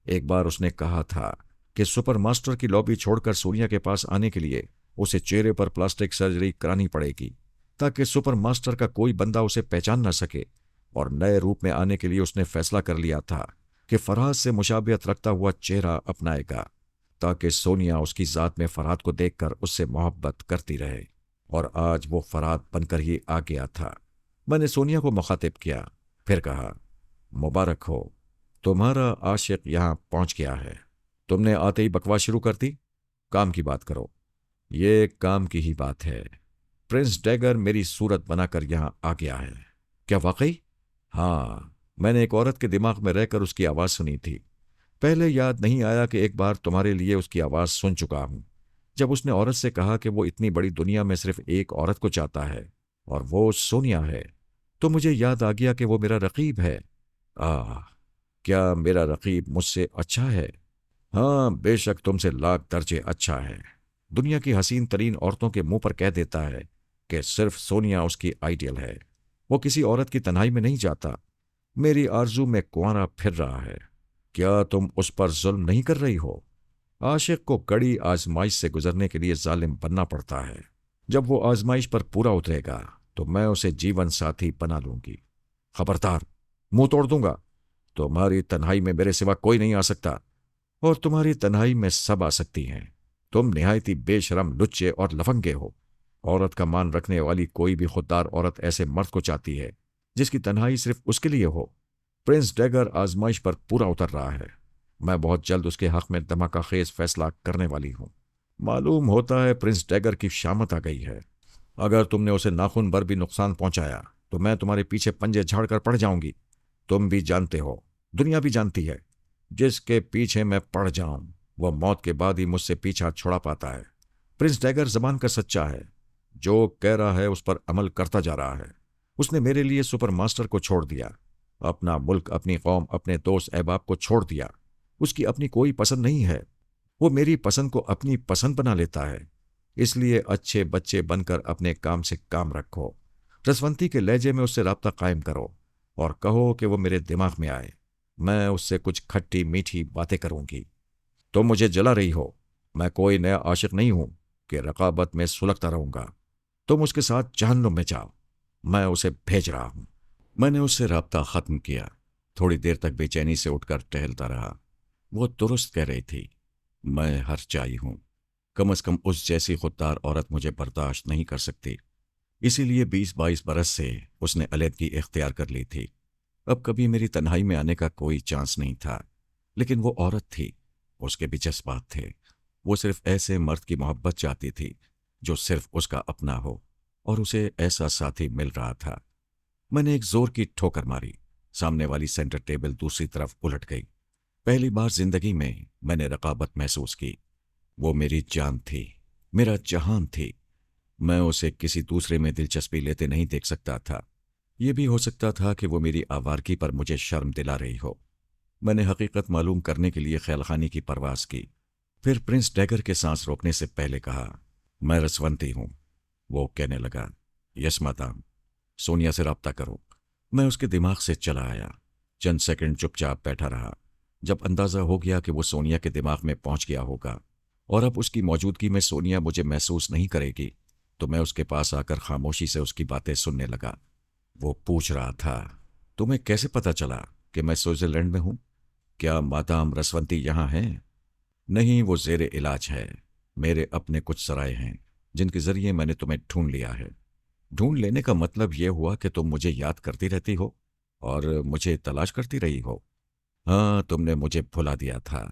एक बार उसने कहा था कि सुपर मास्टर की लॉबी छोड़कर सोनिया के पास आने के लिए उसे चेहरे पर प्लास्टिक सर्जरी करानी पड़ेगी, ताकि सुपर मास्टर का कोई बंदा उसे पहचान न सके। और नए रूप में आने के लिए उसने फैसला कर लिया था कि फरहाद से मुशाबियत रखता हुआ चेहरा अपनाएगा, ताकि सोनिया उसकी ज़ात में फरहाद को देखकर उससे मोहब्बत करती रहे। और आज वो फरहाद बनकर ही आ गया था। मैंने सोनिया को मुखातिब किया, फिर कहा, मुबारक हो, तुम्हारा आशिक यहां पहुंच गया है। तुमने आते ही बकवास शुरू कर दी। काम की बात करो। ये काम की ही बात है। प्रिंस डैगर मेरी सूरत बनाकर यहां आ गया है। क्या वाकई? हाँ, मैंने एक औरत के दिमाग में रहकर उसकी आवाज सुनी थी। पहले याद नहीं आया कि एक बार तुम्हारे लिए उसकी आवाज सुन चुका हूं, जब उसने औरत से कहा कि वो इतनी बड़ी दुनिया में सिर्फ एक औरत को चाहता है और वो सोनिया है। तो मुझे याद आ गया कि वो मेरा रकीब है। आह, क्या मेरा रकीब मुझसे अच्छा है? हाँ, बेशक तुमसे लाख दर्जे अच्छा है। दुनिया की हसीन तरीन औरतों के मुंह पर कह देता है कि सिर्फ सोनिया उसकी आइडियल है। वो किसी औरत की तन्हाई में नहीं जाता। मेरी आरजू में कुंवारा फिर रहा है। क्या तुम उस पर जुल्म नहीं कर रही हो? आशिक को कड़ी आजमाइश से गुजरने के लिए जालिम बनना पड़ता है। जब वो आजमाइश पर पूरा उतरेगा तो मैं उसे जीवन साथी बना लूंगी। खबरदार, मुंह तोड़ दूंगा। तुम्हारी तन्हाई में मेरे सिवा कोई नहीं आ सकता, और तुम्हारी तन्हाई में सब आ सकती हैं। तुम निहायती बेशरम, लुच्चे और लफंगे हो। औरत का मान रखने वाली कोई भी खुददार औरत ऐसे मर्द को चाहती है जिसकी तन्हाई सिर्फ उसके लिए हो। प्रिंस डैगर आजमाइश पर पूरा उतर रहा है। मैं बहुत जल्द उसके हक में धमाकाखेज फैसला करने वाली हूं। मालूम होता है प्रिंस डैगर की शामत आ गई है। अगर तुमने उसे नाखून भर भी नुकसान पहुंचाया तो मैं तुम्हारे पीछे पंजे झाड़कर पड़ जाऊंगी। तुम भी जानते हो दुनिया भी जानती है, जिसके पीछे मैं पड़ जाऊं वह मौत के बाद ही मुझसे पीछा छुड़ा पाता है। प्रिंस डैगर जबान का सच्चा है, जो कह रहा है उस पर अमल करता जा रहा है। उसने मेरे लिए सुपर मास्टर को छोड़ दिया, अपना मुल्क, अपनी कौम, अपने दोस्त अहबाब को छोड़ दिया। उसकी अपनी कोई पसंद नहीं है, वो मेरी पसंद को अपनी पसंद बना लेता है। इसलिए अच्छे बच्चे बनकर अपने काम से काम रखो। रसवंती के लहजे में उससे राब्ता कायम करो और कहो कि वो मेरे दिमाग में आए। मैं उससे कुछ खट्टी मीठी बातें करूंगी। तुम मुझे जला रही हो, मैं कोई नया आशिक नहीं हूं कि रकाबत में सुलगता रहूंगा। तुम उसके साथ जहन्नुम में जाओ, मैं उसे भेज रहा हूं। मैंने उससे राब्ता खत्म किया। थोड़ी देर तक बेचैनी से उठकर टहलता रहा। वो दुरुस्त कह रही थी, मैं हर चाही हूं। कम से कम उस जैसी खुददार औरत मुझे बर्दाश्त नहीं कर सकती। इसीलिए 20-22 बरस से उसने अलहदगी इख्तियार कर ली थी। अब कभी मेरी तन्हाई में आने का कोई चांस नहीं था। लेकिन वो औरत थी, उसके भी जज्बात थे। वो सिर्फ ऐसे मर्द की मोहब्बत चाहती थी जो सिर्फ उसका अपना हो, और उसे ऐसा साथी मिल रहा था। मैंने एक जोर की ठोकर मारी। सामने वाली सेंटर टेबल दूसरी तरफ उलट गई। पहली बार जिंदगी में मैंने रकाबत महसूस की। वो मेरी जान थी, मेरा जहान थी। मैं उसे किसी दूसरे में दिलचस्पी लेते नहीं देख सकता था। ये भी हो सकता था कि वो मेरी आवारगी पर मुझे शर्म दिला रही हो। मैंने हकीकत मालूम करने के लिए ख्यालखानी की परवास की। फिर प्रिंस डैगर के सांस रोकने से पहले कहा, मैं रसवंती हूं। वो कहने लगा, यस मादाम, सोनिया से राब्ता करो। मैं उसके दिमाग से चला आया। चंद सेकंड चुपचाप बैठा रहा। जब अंदाजा हो गया कि वो सोनिया के दिमाग में पहुंच गया होगा और अब उसकी मौजूदगी में सोनिया मुझे महसूस नहीं करेगी, तो मैं उसके पास आकर खामोशी से उसकी बातें सुनने लगा। वो पूछ रहा था, तुम्हें कैसे पता चला कि मैं स्विट्जरलैंड में हूं? क्या मादाम रसवंती यहां हैं? नहीं, वो जेरे इलाज है। मेरे अपने कुछ सराय हैं जिनके जरिए मैंने तुम्हें ढूंढ लिया है। ढूंढ लेने का मतलब यह हुआ कि तुम मुझे याद करती रहती हो और मुझे तलाश करती रही हो। हाँ, तुमने मुझे भुला दिया था।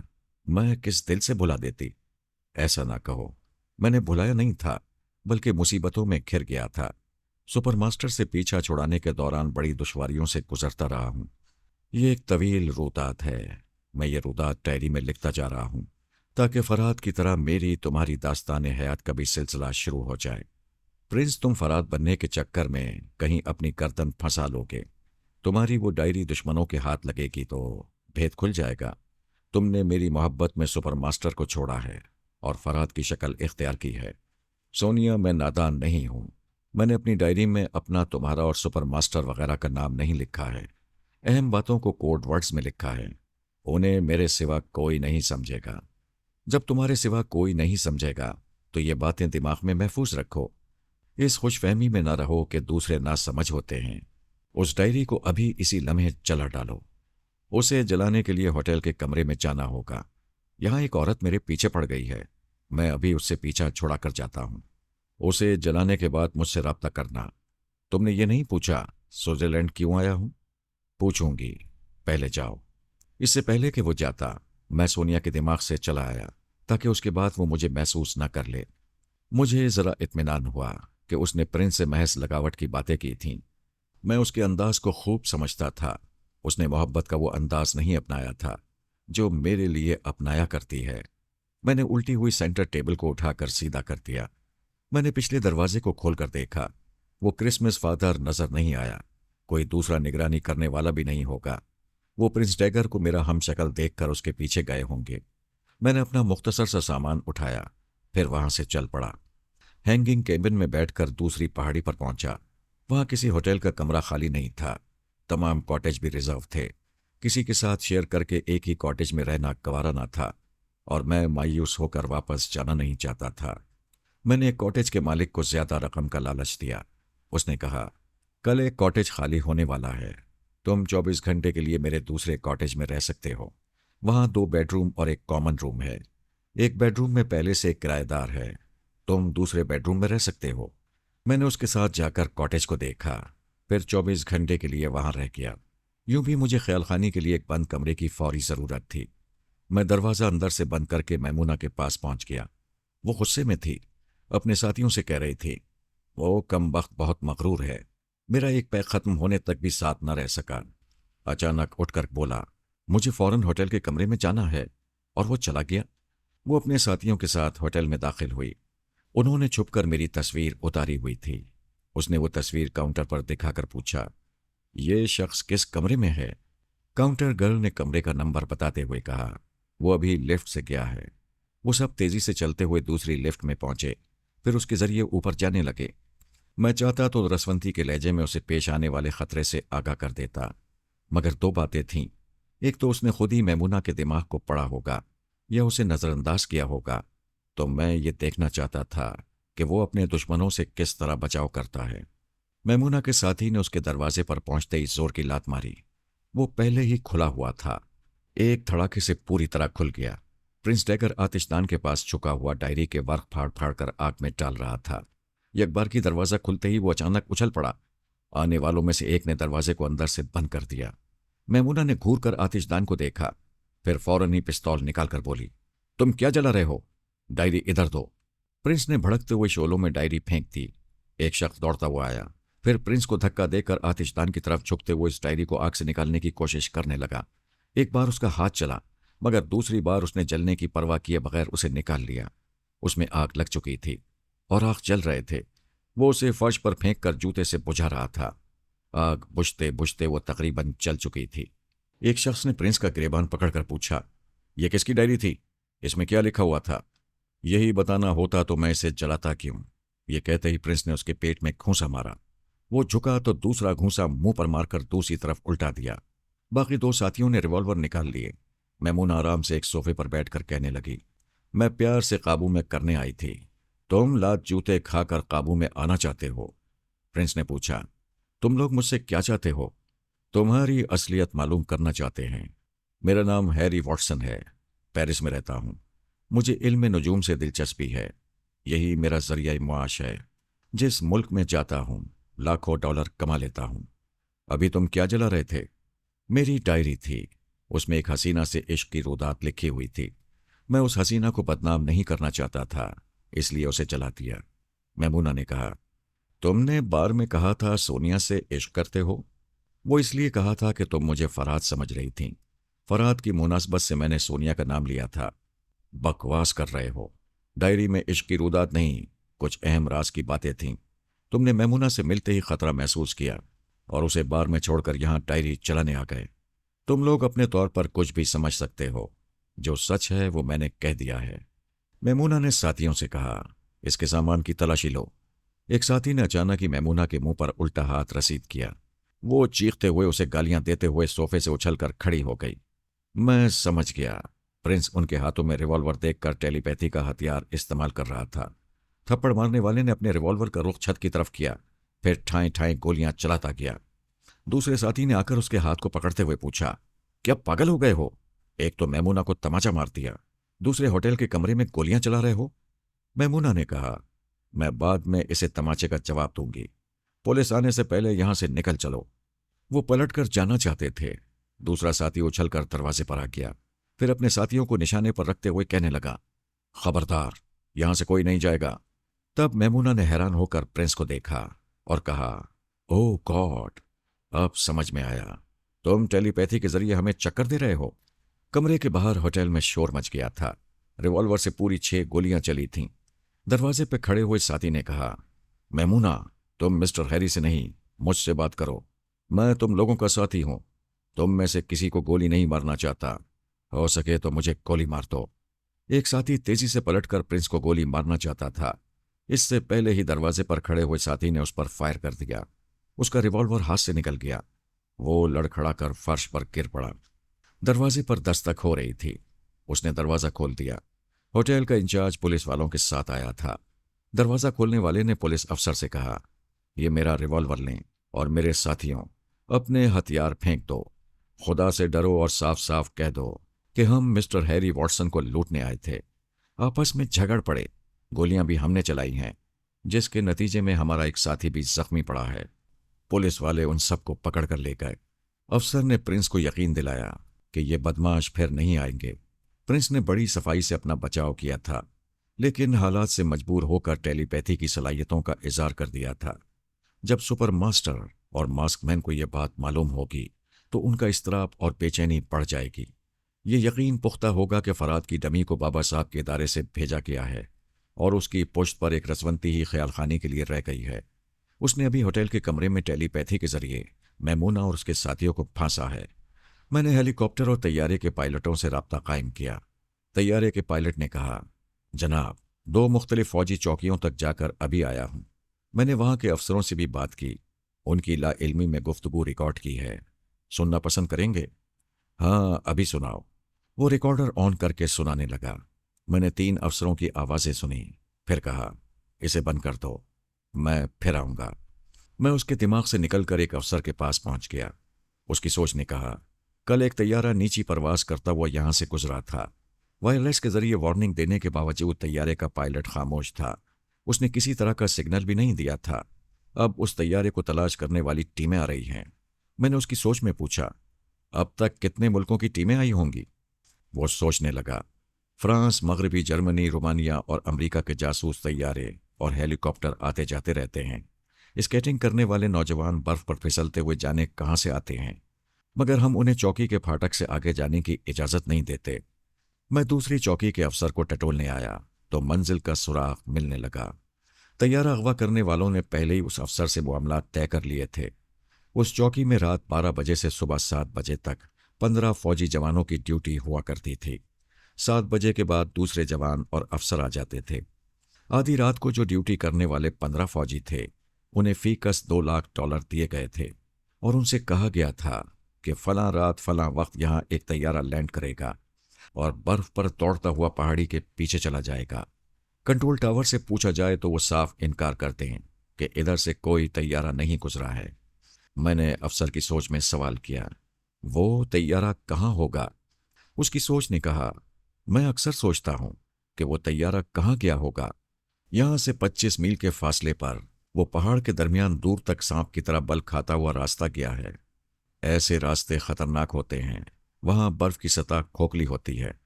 मैं किस दिल से भुला देती? ऐसा ना कहो, मैंने भुलाया नहीं था, बल्कि मुसीबतों में घिर गया था। सुपरमास्टर से पीछा छुड़ाने के दौरान बड़ी दुश्वारियों से गुजरता रहा हूं। ये एक तवील रुदात है। मैं ये रुदात डायरी में लिखता जा रहा हूं, ताकि फरहाद की तरह मेरी तुम्हारी दास्तान हयात का भी सिलसिला शुरू हो जाए। प्रिंस, तुम फरहाद बनने के चक्कर में कहीं अपनी गर्दन फंसा लोगे। तुम्हारी वो डायरी दुश्मनों के हाथ लगेगी तो भेद खुल जाएगा। तुमने मेरी मोहब्बत में सुपरमास्टर को छोड़ा है और फरहाद की शक्ल इख्तियार की है। सोनिया, मैं नादान नहीं हूं। मैंने अपनी डायरी में अपना, तुम्हारा और सुपरमास्टर वगैरह का नाम नहीं लिखा है। अहम बातों को कोड वर्ड्स में लिखा है। उन्हें मेरे सिवा कोई नहीं समझेगा। जब तुम्हारे सिवा कोई नहीं समझेगा तो ये बातें दिमाग में महफूज रखो। इस खुशफहमी में ना रहो कि दूसरे ना समझ होते हैं। उस डायरी को अभी इसी लम्हे जला डालो। उसे जलाने के लिए होटल के कमरे में जाना होगा। यहां एक औरत मेरे पीछे पड़ गई है। मैं अभी उससे पीछा छुड़ा कर जाता हूं। उसे जलाने के बाद मुझसे राब्ता करना। तुमने ये नहीं पूछा स्विट्जरलैंड क्यों आया हूं? पूछूंगी, पहले जाओ। इससे पहले कि वो जाता, मैं सोनिया के दिमाग से चला आया ताकि उसके बाद वो मुझे महसूस ना कर ले। मुझे जरा इत्मीनान हुआ कि उसने प्रिंस से महज लगावट की बातें की थीं। मैं उसके अंदाज को खूब समझता था। उसने मोहब्बत का वो अंदाज नहीं अपनाया था जो मेरे लिए अपनाया करती है। मैंने उल्टी हुई सेंटर टेबल को उठाकर सीधा कर दिया। मैंने पिछले दरवाजे को खोलकर देखा। वो क्रिसमस फादर नजर नहीं आया। कोई दूसरा निगरानी करने वाला भी नहीं होगा। वो प्रिंस डैगर को मेरा हमशक्ल देखकर उसके पीछे गए होंगे। मैंने अपना मुख्तसर सा सामान उठाया, फिर वहां से चल पड़ा। हैंगिंग केबिन में बैठकर दूसरी पहाड़ी पर पहुंचा। वहां किसी होटल का कमरा खाली नहीं था। तमाम कॉटेज भी रिजर्व थे। किसी के साथ शेयर करके एक ही कॉटेज में रहना गवारा ना था, और मैं मायूस होकर वापस जाना नहीं चाहता था। मैंने एक कॉटेज के मालिक को ज्यादा रकम का लालच दिया। उसने कहा, कल एक कॉटेज खाली होने वाला है। तुम 24 घंटे के लिए मेरे दूसरे कॉटेज में रह सकते हो। वहां 2 बेडरूम और एक कॉमन रूम है। एक बेडरूम में पहले से एक किराएदार है। तुम दूसरे बेडरूम में रह सकते हो। मैंने उसके साथ जाकर कॉटेज को देखा, फिर 24 घंटे के लिए वहां रह गया। यूं भी मुझे ख्यालखानी के लिए एक बंद कमरे की फौरी जरूरत थी। मैं दरवाजा अंदर से बंद करके मैमूना के पास पहुंच गया। वो गुस्से में थी। अपने साथियों से कह रही थी, वो कमबख्त बहुत मगरूर है। मेरा एक पैक खत्म होने तक भी साथ न रह सका। अचानक उठकर बोला, मुझे फौरन होटल के कमरे में जाना है। और वो चला गया। वो अपने साथियों के साथ होटल में दाखिल हुई। उन्होंने छुपकर मेरी तस्वीर उतारी हुई थी। उसने वो तस्वीर काउंटर पर दिखाकर पूछा, ये शख्स किस कमरे में है? काउंटर गर्ल ने कमरे का नंबर बताते हुए कहा, वो अभी लिफ्ट से गया है। वो सब तेजी से चलते हुए दूसरी लिफ्ट में पहुंचे, फिर उसके जरिए ऊपर जाने लगे। मैं चाहता तो रसवंती के लहजे में उसे पेश आने वाले खतरे से आगाह कर देता, मगर दो बातें थीं। एक तो उसने खुद ही मैमूना के दिमाग को पढ़ा होगा या उसे नज़रअंदाज किया होगा, तो मैं ये देखना चाहता था कि वो अपने दुश्मनों से किस तरह बचाव करता है। मैमूना के साथी ने उसके दरवाजे पर पहुंचते ही जोर की लात मारी। वो पहले ही खुला हुआ था, एक धड़ाके से पूरी तरह खुल गया। प्रिंस डैगर आतिशदान के पास झुका हुआ डायरी के वर्क फाड़ फाड़ कर आग में डाल रहा था। यकबार की दरवाजा खुलते ही वो अचानक उछल पड़ा। आने वालों में से एक ने दरवाजे को अंदर से बंद कर दिया। मैमूना ने घूर कर आतिशदान को देखा, फिर फौरन ही पिस्तौल निकालकर बोली, तुम क्या जला रहे हो? डायरी इधर दो। प्रिंस ने भड़कते हुए शोलों में डायरी फेंक दी। एक शख्स दौड़ता हुआ आया, फिर प्रिंस को धक्का देकर आतिशदान की तरफ झुकते हुए इस डायरी को आग से निकालने की कोशिश करने लगा। एक बार उसका हाथ चला, मगर दूसरी बार उसने जलने की परवाह किए बगैर उसे निकाल लिया। उसमें आग लग चुकी थी और आग जल रहे थे। वो उसे फर्श पर फेंक कर जूते से बुझा रहा था। आग बुझते बुझते वो तकरीबन जल चुकी थी। एक शख्स ने प्रिंस का गिरेबान पकड़कर पूछा, यह किसकी डायरी थी? इसमें क्या लिखा हुआ था? यही बताना होता तो मैं इसे जलाता क्यों? ये कहते ही प्रिंस ने उसके पेट में घूंसा मारा। वो झुका तो दूसरा घूंसा मुंह पर मारकर दूसरी तरफ उल्टा दिया। बाकी दो साथियों ने रिवॉल्वर निकाल लिए। मैमूना आराम से एक सोफे पर बैठकर कहने लगी, मैं प्यार से काबू में करने आई थी। तुम लात जूते खाकर काबू में आना चाहते हो? प्रिंस ने पूछा, तुम लोग मुझसे क्या चाहते हो? तुम्हारी असलियत मालूम करना चाहते हैं। मेरा नाम हैरी वॉटसन है, पेरिस में रहता हूं। मुझे इल्म नजूम से दिलचस्पी है। यही मेरा जरिया मुआश है। जिस मुल्क में जाता हूं लाखों डॉलर कमा लेता हूं। अभी तुम क्या जला रहे थे? मेरी डायरी थी। उसमें एक हसीना से इश्क की रुदात लिखी हुई थी। मैं उस हसीना को बदनाम नहीं करना चाहता था, इसलिए उसे जला दिया। मैमूना ने कहा, तुमने बार में कहा था सोनिया से इश्क करते हो। वो इसलिए कहा था कि तुम मुझे फरहाद समझ रही थी। फरहाद की मुनासबत से मैंने सोनिया का नाम लिया था। बकवास कर रहे हो। डायरी में इश्क की रुदात नहीं, कुछ अहम राज की बातें थीं। तुमने मैमूना से मिलते ही खतरा महसूस किया और उसे बार में छोड़कर यहां डायरी चलाने आ गए। तुम लोग अपने तौर पर कुछ भी समझ सकते हो। जो सच है वो मैंने कह दिया है। मैमूना ने साथियों से कहा, इसके सामान की तलाशी लो। एक साथी ने अचानक ही मैमूना के मुंह पर उल्टा हाथ रसीद किया। वो चीखते हुए उसे गालियां देते हुए सोफे से उछलकर खड़ी हो गई। मैं समझ गया। प्रिंस उनके हाथों में रिवॉल्वर देखकर टेलीपैथी का हथियार इस्तेमाल कर रहा था। थप्पड़ मारने वाले ने अपने रिवॉल्वर का रुख छत की तरफ किया, फिर ठाएं ठाएं गोलियां चलाता गया। दूसरे साथी ने आकर उसके हाथ को पकड़ते हुए पूछा, क्या पागल हो गए हो? एक तो मैमूना को तमाचा मार दिया, दूसरे होटल के कमरे में गोलियां चला रहे हो। मैमूना ने कहा, मैं बाद में इसे तमाचे का जवाब दूंगी। पुलिस आने से पहले यहां से निकल चलो। वो पलटकर जाना चाहते थे। दूसरा साथी उछलकर दरवाजे पर आ गया, फिर अपने साथियों को निशाने पर रखते हुए कहने लगा, खबरदार, यहां से कोई नहीं जाएगा। तब मैमूना ने हैरान होकर प्रिंस को देखा और कहा, ओह गॉड, अब समझ में आया। तुम टेलीपैथी के जरिए हमें चक्कर दे रहे हो। कमरे के बाहर होटल में शोर मच गया था। रिवॉल्वर से पूरी 6 गोलियां चली थीं। दरवाजे पर खड़े हुए साथी ने कहा, मैमूना, तुम मिस्टर हैरी से नहीं, मुझसे बात करो। मैं तुम लोगों का साथी हूं। तुम में से किसी को गोली नहीं मारना चाहता। हो सके तो मुझे गोली मार दो। एक साथी तेजी से पलटकर प्रिंस को गोली मारना चाहता था। इससे पहले ही दरवाजे पर खड़े हुए साथी ने उस पर फायर कर दिया। उसका रिवॉल्वर हाथ से निकल गया। वो लड़खड़ाकर फर्श पर गिर पड़ा। दरवाजे पर दस्तक हो रही थी। उसने दरवाजा खोल दिया। होटल का इंचार्ज पुलिस वालों के साथ आया था। दरवाजा खोलने वाले ने पुलिस अफसर से कहा, ये मेरा रिवॉल्वर लें और मेरे साथियों, अपने हथियार फेंक दो। खुदा से डरो और साफ साफ कह दो कि हम मिस्टर हैरी वॉटसन को लूटने आए थे। आपस में झगड़ पड़े, गोलियां भी हमने चलाई हैं, जिसके नतीजे में हमारा एक साथी भी जख्मी पड़ा है। पुलिस वाले उन सबको पकड़कर ले गए। अफसर ने प्रिंस को यकीन दिलाया कि ये बदमाश फिर नहीं आएंगे। प्रिंस ने बड़ी सफाई से अपना बचाव किया था, लेकिन हालात से मजबूर होकर टेलीपैथी की सलाहियतों का इजहार कर दिया था। जब सुपर मास्टर और मास्कमैन को यह बात मालूम होगी तो उनका इस्तराब और बेचैनी बढ़ जाएगी। ये यकीन पुख्ता होगा कि फराद की डमी को बाबा साहब के इदारे से भेजा गया है और उसकी पुश्त पर एक रसवंती ही ख्याल खानी के लिए रह गई है। उसने अभी होटल के कमरे में टेलीपैथी के जरिए मैमूना और उसके साथियों को फांसा है। मैंने हेलीकॉप्टर और तैयारे के पायलटों से राब्ता कायम किया। तैयारे के पायलट ने कहा, जनाब, 2 मुख्तलिफ फौजी चौकियों तक जाकर अभी आया हूं। मैंने वहां के अफसरों से भी बात की। उनकी लाइल्मी में गुफ्तगू रिकॉर्ड की है। सुनना पसंद करेंगे? हाँ, अभी सुनाओ। वो रिकॉर्डर ऑन करके सुनाने लगा। मैंने 3 अफसरों की आवाज़ें सुनी। फिर कहा, इसे बंद कर दो, मैं फिर आऊंगा। मैं उसके दिमाग से निकलकर एक अफसर के पास पहुंच गया। उसकी सोच ने कहा, कल एक तैयारा नीची परवास करता हुआ यहां से गुजरा था। वायरलेस के जरिए वार्निंग देने के बावजूद तैयारे का पायलट खामोश था। उसने किसी तरह का सिग्नल भी नहीं दिया था। अब उस तैयारे को तलाश करने वाली टीमें आ रही हैं। मैंने उसकी सोच में पूछा, अब तक कितने मुल्कों की टीमें आई होंगी? वो सोचने लगा। फ्रांस, मगरबी जर्मनी, रोमानिया और अमेरिका के जासूस तैयारे और हेलीकॉप्टर आते जाते रहते हैं। स्केटिंग करने वाले नौजवान बर्फ पर फिसलते हुए जाने कहाँ से आते हैं, मगर हम उन्हें चौकी के फाटक से आगे जाने की इजाजत नहीं देते। मैं दूसरी चौकी के अफसर को टटोलने आया तो मंजिल का सुराग मिलने लगा। तैयारा अगवा करने वालों ने पहले ही उस अफसर से मामला तय कर लिए थे। उस चौकी में रात 12 बजे से सुबह 7 बजे तक 15 फौजी जवानों की ड्यूटी हुआ करती थी। 7 बजे के बाद दूसरे जवान और अफसर आ जाते थे। आधी रात को जो ड्यूटी करने वाले 15 फौजी थे, उन्हें फीकस $2 लाख दिए गए थे और उनसे कहा गया था कि फलां रात फलां वक्त यहां एक तैयारा लैंड करेगा और बर्फ पर दौड़ता हुआ पहाड़ी के पीछे चला जाएगा। कंट्रोल टावर से पूछा जाए तो वो साफ इनकार करते हैं कि इधर से कोई तैयारा नहीं गुजरा है। मैंने अफसर की सोच में सवाल किया, वो तैयारा कहाँ होगा? उसकी सोच ने कहा, मैं अक्सर सोचता हूं कि वो तैयारा कहाँ गया होगा। यहां से 25 मील के फासले पर वो पहाड़ के दरमियान दूर तक सांप की तरह बल खाता हुआ रास्ता गया है। ऐसे रास्ते खतरनाक होते हैं। वहां बर्फ की सतह खोखली होती है।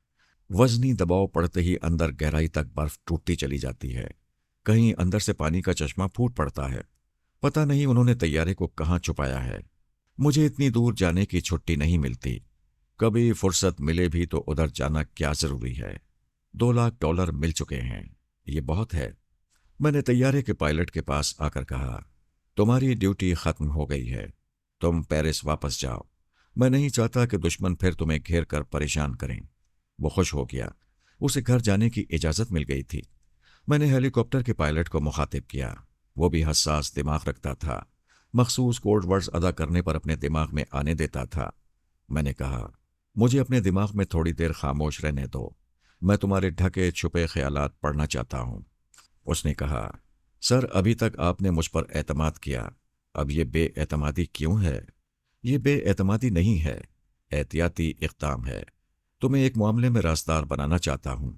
वजनी दबाव पड़ते ही अंदर गहराई तक बर्फ टूटती चली जाती है। कहीं अंदर से पानी का चश्मा फूट पड़ता है। पता नहीं उन्होंने तैयारे को कहाँ छुपाया है। मुझे इतनी दूर जाने की छुट्टी नहीं मिलती। कभी फुर्सत मिले भी तो उधर जाना क्या जरूरी है। $2 लाख मिल चुके हैं, ये बहुत है। मैंने तैयारे के पायलट के पास आकर कहा, तुम्हारी ड्यूटी खत्म हो गई है, तुम पेरिस वापस जाओ। मैं नहीं चाहता कि दुश्मन फिर तुम्हें घेर कर परेशान करें। वो खुश हो गया। उसे घर जाने की इजाजत मिल गई थी। मैंने हेलीकॉप्टर के पायलट को मुखातिब किया। वो भी हसास दिमाग रखता था। मखसूस कोड वर्ड्स अदा करने पर अपने दिमाग में आने देता था। मैंने कहा, मुझे अपने दिमाग में थोड़ी देर खामोश रहने दो। मैं तुम्हारे ढके छुपे ख्यालात पढ़ना चाहता हूं। उसने कहा, सर, अभी तक आपने मुझ पर एतमाद किया, अब ये बेएतमादी क्यों है? ये बेएतमादी नहीं है, एहतियाती इक़दाम है। तुम्हें एक मामले में रास्तार बनाना चाहता हूं।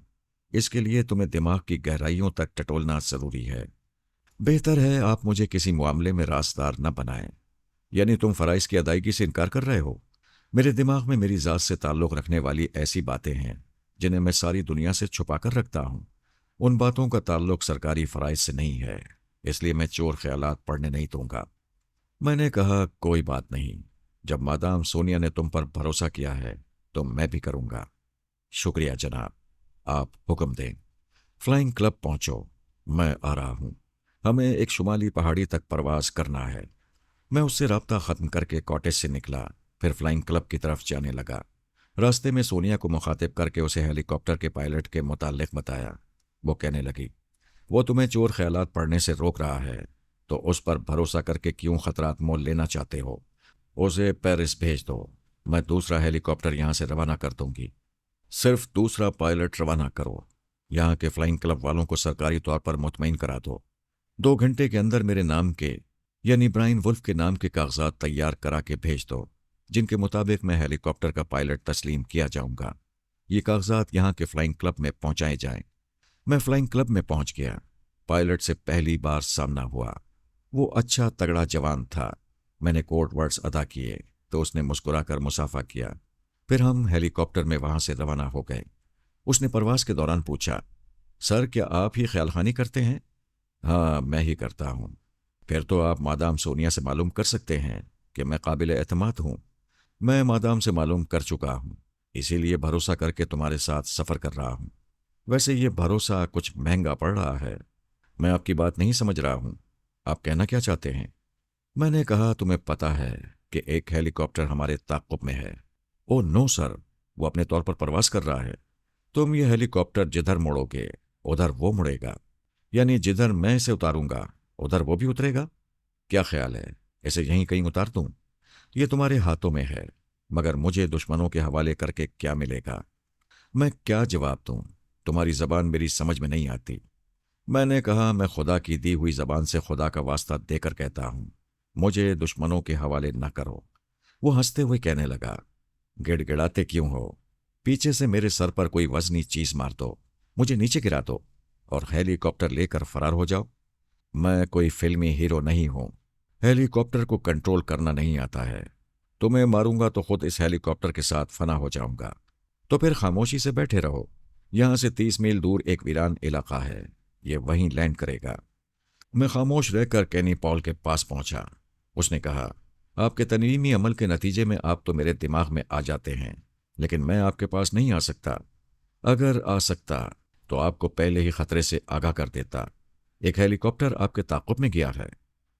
इसके लिए तुम्हें दिमाग की गहराइयों तक टटोलना जरूरी है। बेहतर है आप मुझे किसी मामले में रास्तार न बनाएं। यानी तुम फराइज की अदायगी से इनकार कर रहे हो? मेरे दिमाग में मेरी ज़ात से ताल्लुक़ रखने वाली ऐसी बातें हैं जिन्हें मैं सारी दुनिया से छुपा कर रखता हूं। उन बातों का ताल्लुक़ सरकारी फराइज से नहीं है, इसलिए मैं चोर ख्यालात पढ़ने नहीं दूंगा। मैंने कहा, कोई बात नहीं। जब मादाम सोनिया ने तुम पर भरोसा किया है तो मैं भी करूंगा। शुक्रिया जनाब, आप हुक्म दें। फ्लाइंग क्लब पहुंचो, मैं आ रहा हूं। हमें एक शुमाली पहाड़ी तक परवास करना है। मैं उससे राब्ता खत्म करके कॉटेज से निकला, फिर फ्लाइंग क्लब की तरफ जाने लगा। रास्ते में सोनिया को मुखातिब करके उसे हेलीकॉप्टर के पायलट के मुताल्लिक बताया। वो कहने लगी, वो तुम्हें चोर ख्यालात पढ़ने से रोक रहा है, तो उस पर भरोसा करके क्यों खतरात मोल लेना चाहते हो? उसे पेरिस भेज दो। मैं दूसरा हेलीकॉप्टर यहां से रवाना कर दूंगी। सिर्फ दूसरा पायलट रवाना करो। यहाँ के फ्लाइंग क्लब वालों को सरकारी तौर पर मुतमईन करा दो। 2 घंटे के अंदर मेरे नाम के, यानी ब्राइन वुल्फ के नाम के कागजात तैयार करा के भेज दो, जिनके मुताबिक मैं हेलीकॉप्टर का पायलट तस्लीम किया जाऊंगा। ये कागजात यहाँ के फ्लाइंग क्लब में पहुंचाए जाएं। मैं फ्लाइंग क्लब में पहुंच गया। पायलट से पहली बार सामना हुआ। वो अच्छा तगड़ा जवान था। मैंने कोड वर्ड्स अदा किए तो उसने मुस्कुराकर मुसाफा किया। फिर हम हेलीकॉप्टर में वहां से रवाना हो गए। उसने परवास के दौरान पूछा, सर, क्या आप ही ख्यालखानी करते हैं? हाँ, मैं ही करता हूँ। फिर तो आप मादाम सोनिया से मालूम कर सकते हैं कि मैं काबिल एतमाद हूँ। मैं मादाम से मालूम कर चुका हूँ, इसीलिए भरोसा करके तुम्हारे साथ सफ़र कर रहा हूँ। वैसे ये भरोसा कुछ महंगा पड़ रहा है। मैं आपकी बात नहीं समझ रहा हूँ। आप कहना क्या चाहते हैं? मैंने कहा, तुम्हें पता है कि एक हेलीकॉप्टर हमारे ताक़ुब में है। ओह नो सर, वो अपने तौर पर परवास कर रहा है। तुम ये हेलीकॉप्टर जिधर मुड़ोगे उधर वो मुड़ेगा, यानी जिधर मैं इसे उतारूंगा उधर वो भी उतरेगा। क्या ख्याल है, इसे यहीं कहीं उतार दूं? ये तुम्हारे हाथों में है, मगर मुझे दुश्मनों के हवाले करके क्या मिलेगा? मैं क्या जवाब दूं? तुम्हारी जबान मेरी समझ में नहीं आती। मैंने कहा, मैं खुदा की दी हुई जबान से खुदा का वास्ता देकर कहता हूं, मुझे दुश्मनों के हवाले न करो। वो हंसते हुए कहने लगा, गिड़गिड़ाते क्यों हो? पीछे से मेरे सर पर कोई वजनी चीज मार दो, मुझे नीचे गिरा दो और हेलीकॉप्टर लेकर फरार हो जाओ। मैं कोई फिल्मी हीरो नहीं हूं। हेलीकॉप्टर को कंट्रोल करना नहीं आता है। तुम्हें मारूंगा तो खुद इस हेलीकॉप्टर के साथ फना हो जाऊंगा। तो फिर खामोशी से बैठे रहो। यहां से 30 मील दूर एक वीरान इलाका है, ये वहीं लैंड करेगा। मैं खामोश रहकर कैनी पॉल के पास पहुंचा। उसने कहा, आपके तनवीमी अमल के नतीजे में आप तो मेरे दिमाग में आ जाते हैं, लेकिन मैं आपके पास नहीं आ सकता। अगर आ सकता तो आपको पहले ही खतरे से आगाह कर देता। एक हेलीकॉप्टर आपके ताक़ुब में गया है।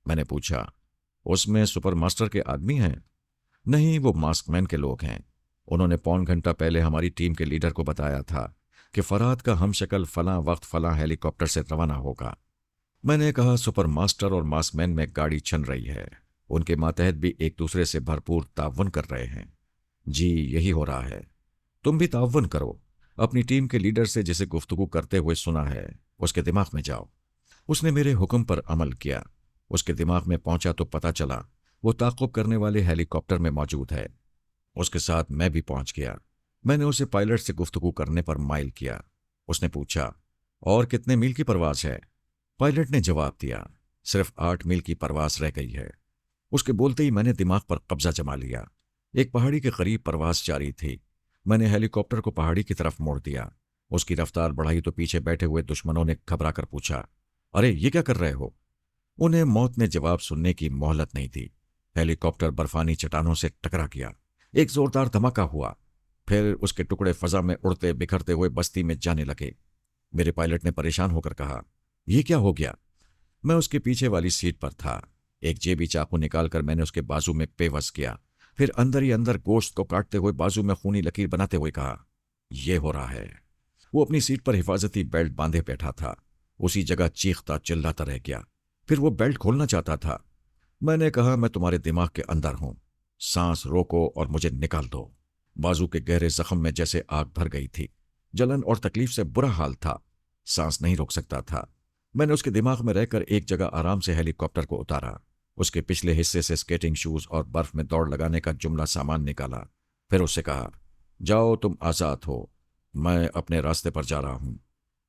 मैंने पूछा, उसमें सुपर मास्टर के आदमी हैं? नहीं, वो मास्कमैन के लोग हैं। उन्होंने पौन घंटा पहले हमारी टीम के लीडर को बताया था कि फराद का हमशक्ल फलां वक्त फलां हेलीकॉप्टर से रवाना होगा। मैंने कहा, सुपर मास्टर और मास्कमैन में गाड़ी छन रही है। उनके मातहत भी एक दूसरे से भरपूर ताउन कर रहे हैं। जी, यही हो रहा है। तुम भी ताउन करो। अपनी टीम के लीडर से जिसे गुफ्तगू करते हुए सुना है, उसके दिमाग में जाओ। उसने मेरे हुक्म पर अमल किया। उसके दिमाग में पहुंचा तो पता चला वो ताक़ुब करने वाले हेलीकॉप्टर में मौजूद है। उसके साथ मैं भी पहुंच गया। मैंने उसे पायलट से गुफ्तगू करने पर माइल किया। उसने पूछा, और कितने मील की परवास है? पायलट ने जवाब दिया, सिर्फ 8 मील की परवास रह गई है। उसके बोलते ही मैंने दिमाग पर कब्जा जमा लिया। एक पहाड़ी के करीब परवास जारी थी। मैंने हेलीकॉप्टर को पहाड़ी की तरफ मोड़ दिया। उसकी रफ्तार बढ़ाई तो पीछे बैठे हुए दुश्मनों ने घबरा कर पूछा, अरे ये क्या कर रहे हो? उन्हें मौत ने जवाब सुनने की मोहलत नहीं दी। हेलीकॉप्टर बर्फानी चट्टानों से टकरा गया। एक जोरदार धमाका हुआ। फिर उसके टुकड़े फजा में उड़ते बिखरते हुए बस्ती में जाने लगे। मेरे पायलट ने परेशान होकर कहा, यह क्या हो गया? मैं उसके पीछे वाली सीट पर था। एक जेबी चाकू निकालकर मैंने उसके बाजू में पेवस किया। फिर अंदर ही अंदर गोश्त को काटते हुए बाजू में खूनी लकीर बनाते हुए कहा, यह हो रहा है। वो अपनी सीट पर हिफाजती बेल्ट बांधे बैठा था। उसी जगह चीखता चिल्लाता रह गया। फिर वो बेल्ट खोलना चाहता था। मैंने कहा, मैं तुम्हारे दिमाग के अंदर हूं। सांस रोको और मुझे निकाल दो। बाजू के गहरे जख्म में जैसे आग भर गई थी। जलन और तकलीफ से बुरा हाल था। सांस नहीं रोक सकता था। मैंने उसके दिमाग में रहकर एक जगह आराम से हेलीकॉप्टर को उतारा। उसके पिछले हिस्से से स्केटिंग शूज और बर्फ में दौड़ लगाने का जुमला सामान निकाला। फिर उससे कहा, जाओ, तुम आजाद हो। मैं अपने रास्ते पर जा रहा हूं।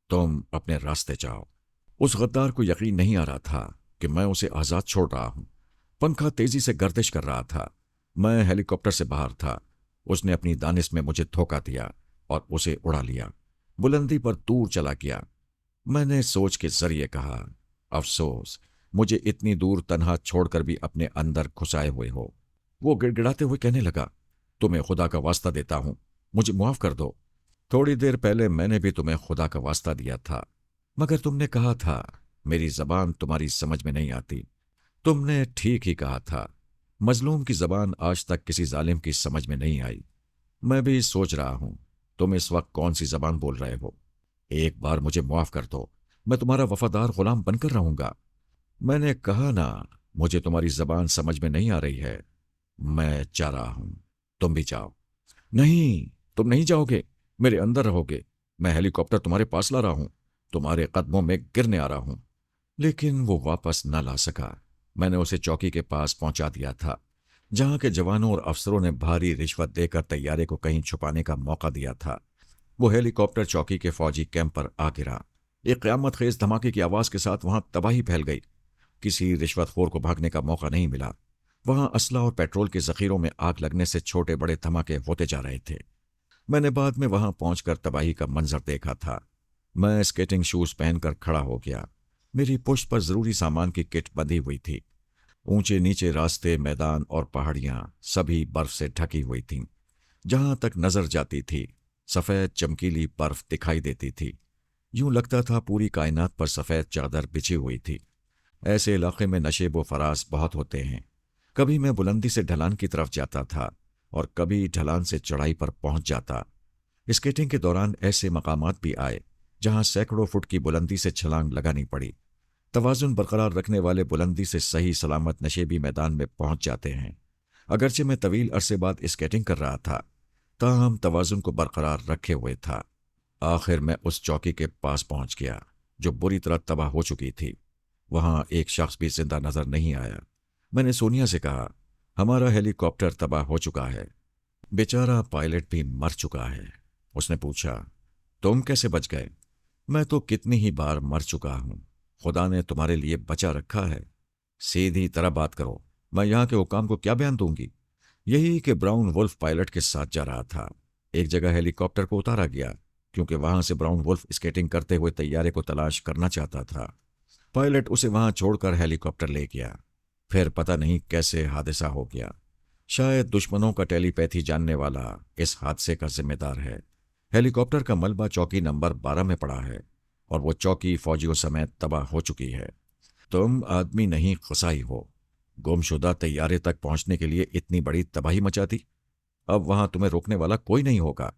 तुम अपने रास्ते जाओ। उस गद्दार को यकीन नहीं आ रहा था कि मैं उसे आजाद छोड़ रहा हूं। पंखा तेजी से गर्दिश कर रहा था। मैं हेलीकॉप्टर से बाहर था। उसने अपनी दानिश में मुझे धोखा दिया और उसे उड़ा लिया। बुलंदी पर दूर चला गया। मैंने सोच के जरिए कहा, अफसोस, मुझे इतनी दूर तन्हा छोड़कर भी अपने अंदर घुसाए हुए हो। वो गिड़गिड़ाते हुए कहने लगा, तुम्हें खुदा का वास्ता देता हूं, मुझे मुआफ कर दो। थोड़ी देर पहले मैंने भी तुम्हें खुदा का वास्ता दिया था, मगर तुमने कहा था मेरी जबान तुम्हारी समझ में नहीं आती। तुमने ठीक ही कहा था। मजलूम की जबान आज तक किसी जालिम की समझ में नहीं आई। मैं भी सोच रहा हूं, तुम इस वक्त कौन सी जबान बोल रहे हो। एक बार मुझे मुआफ कर दो, मैं तुम्हारा वफादार गुलाम बनकर रहूंगा। मैंने कहा ना, मुझे तुम्हारी जबान समझ में नहीं आ रही है। मैं जा रहा हूं, तुम भी जाओ। नहीं, तुम नहीं जाओगे, मेरे अंदर रहोगे। मैं हेलीकॉप्टर तुम्हारे पास ला रहा हूं, तुम्हारे कदमों में गिरने आ रहा हूं। लेकिन वो वापस न ला सका। मैंने उसे चौकी के पास पहुंचा दिया था, जहां के जवानों और अफसरों ने भारी रिश्वत देकर तैयारे को कहीं छुपाने का मौका दिया था। वो हेलीकॉप्टर चौकी के फौजी कैंप पर आ गिरा। एक क़यामत खेज धमाके की आवाज के साथ वहां तबाही फैल गई। किसी रिश्वतखोर को भागने का मौका नहीं मिला। वहां असला और पेट्रोल के जखीरों में आग लगने से छोटे बड़े धमाके होते जा रहे थे। मैंने बाद में वहां पहुंचकर तबाही का मंजर देखा था। मैं स्केटिंग शूज पहनकर खड़ा हो गया। मेरी पुश्त पर जरूरी सामान की किट बंधी हुई थी। ऊंचे नीचे रास्ते, मैदान और पहाड़ियां सभी बर्फ से ढकी हुई थीं। जहां तक नजर जाती थी सफेद चमकीली बर्फ दिखाई देती थी। यूं लगता था पूरी कायनात पर सफेद चादर बिछी हुई थी। ऐसे इलाके में नशेब व फराज बहुत होते हैं। कभी मैं बुलंदी से ढलान की तरफ जाता था और कभी ढलान से चढ़ाई पर पहुंच जाता। स्केटिंग के दौरान ऐसे मकामात भी आए जहां सैकड़ों फुट की बुलंदी से छलांग लगानी पड़ी। तवाजुन बरकरार रखने वाले बुलंदी से सही सलामत नशेबी मैदान में पहुंच जाते हैं। अगरचे मैं तवील अरसे बाद स्केटिंग कर रहा था, ताहम तवाजुन को बरकरार रखे हुए था। आखिर मैं उस चौकी के पास पहुंच गया जो बुरी तरह तबाह हो चुकी थी। वहां एक शख्स भी जिंदा नजर नहीं आया। मैंने सोनिया से कहा, हमारा हेलीकॉप्टर तबाह हो चुका है, बेचारा पायलट भी मर चुका है। उसने पूछा, तुम कैसे बच गए? मैं तो कितनी ही बार मर चुका हूं, खुदा ने तुम्हारे लिए बचा रखा है। सीधी तरह बात करो, मैं यहाँ के हुकाम को क्या बयान दूंगी? यही कि ब्राउन वुल्फ पायलट के साथ जा रहा था। एक जगह हेलीकॉप्टर को उतारा गया क्योंकि वहां से ब्राउन वुल्फ स्केटिंग करते हुए तैयारे को तलाश करना चाहता था। पायलट उसे वहां छोड़कर हेलीकॉप्टर ले गया। फिर पता नहीं कैसे हादसा हो गया। शायद दुश्मनों का टेलीपैथी जानने वाला इस हादसे का जिम्मेदार है। हेलीकॉप्टर का मलबा चौकी नंबर 12 में पड़ा है और वो चौकी फौजियों समेत तबाह हो चुकी है। तुम आदमी नहीं कसाई हो। गुमशुदा तैयारे तक पहुंचने के लिए इतनी बड़ी तबाही मचा दी। अब वहां तुम्हें रोकने वाला कोई नहीं होगा।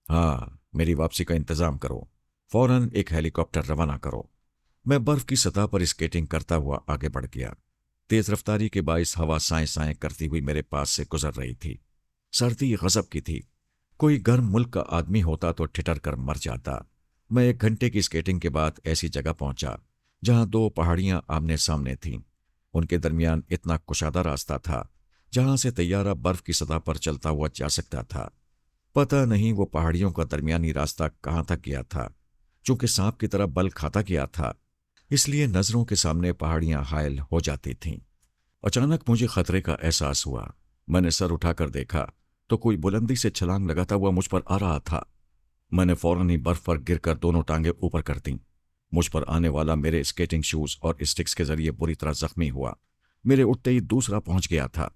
हाँ, मेरी वापसी का इंतजाम करो। फौरन एक हेलीकॉप्टर रवाना करो। मैं बर्फ की सतह पर स्केटिंग करता हुआ आगे बढ़ गया। तेज रफ्तारी के बाइस हवा साएं साएं करती हुई मेरे पास से गुजर रही थी। सर्दी गजब की थी। कोई गर्म मुल्क का आदमी होता तो ठिठर कर मर जाता। मैं 1 घंटे की स्केटिंग के बाद ऐसी जगह पहुंचा जहां 2 पहाड़ियां आमने सामने थीं। उनके दरमियान इतना कुशादा रास्ता था जहां से तैयारा बर्फ की सतह पर चलता हुआ जा सकता था। पता नहीं वो पहाड़ियों का दरमियानी रास्ता कहां तक गया था। चूंकि सांप की तरह बल खाता गया था, इसलिए नजरों के सामने पहाड़ियां हायल हो जाती थीं। अचानक मुझे खतरे का एहसास हुआ। मैंने सर उठाकर देखा तो कोई बुलंदी से छलांग लगाता हुआ मुझ पर आ रहा था। मैंने फौरन ही बर्फ पर गिरकर दोनों टांगे ऊपर कर दी। मुझ पर आने वाला मेरे स्केटिंग शूज और स्टिक्स के जरिए बुरी तरह जख्मी हुआ। मेरे उठते ही दूसरा पहुंच गया था।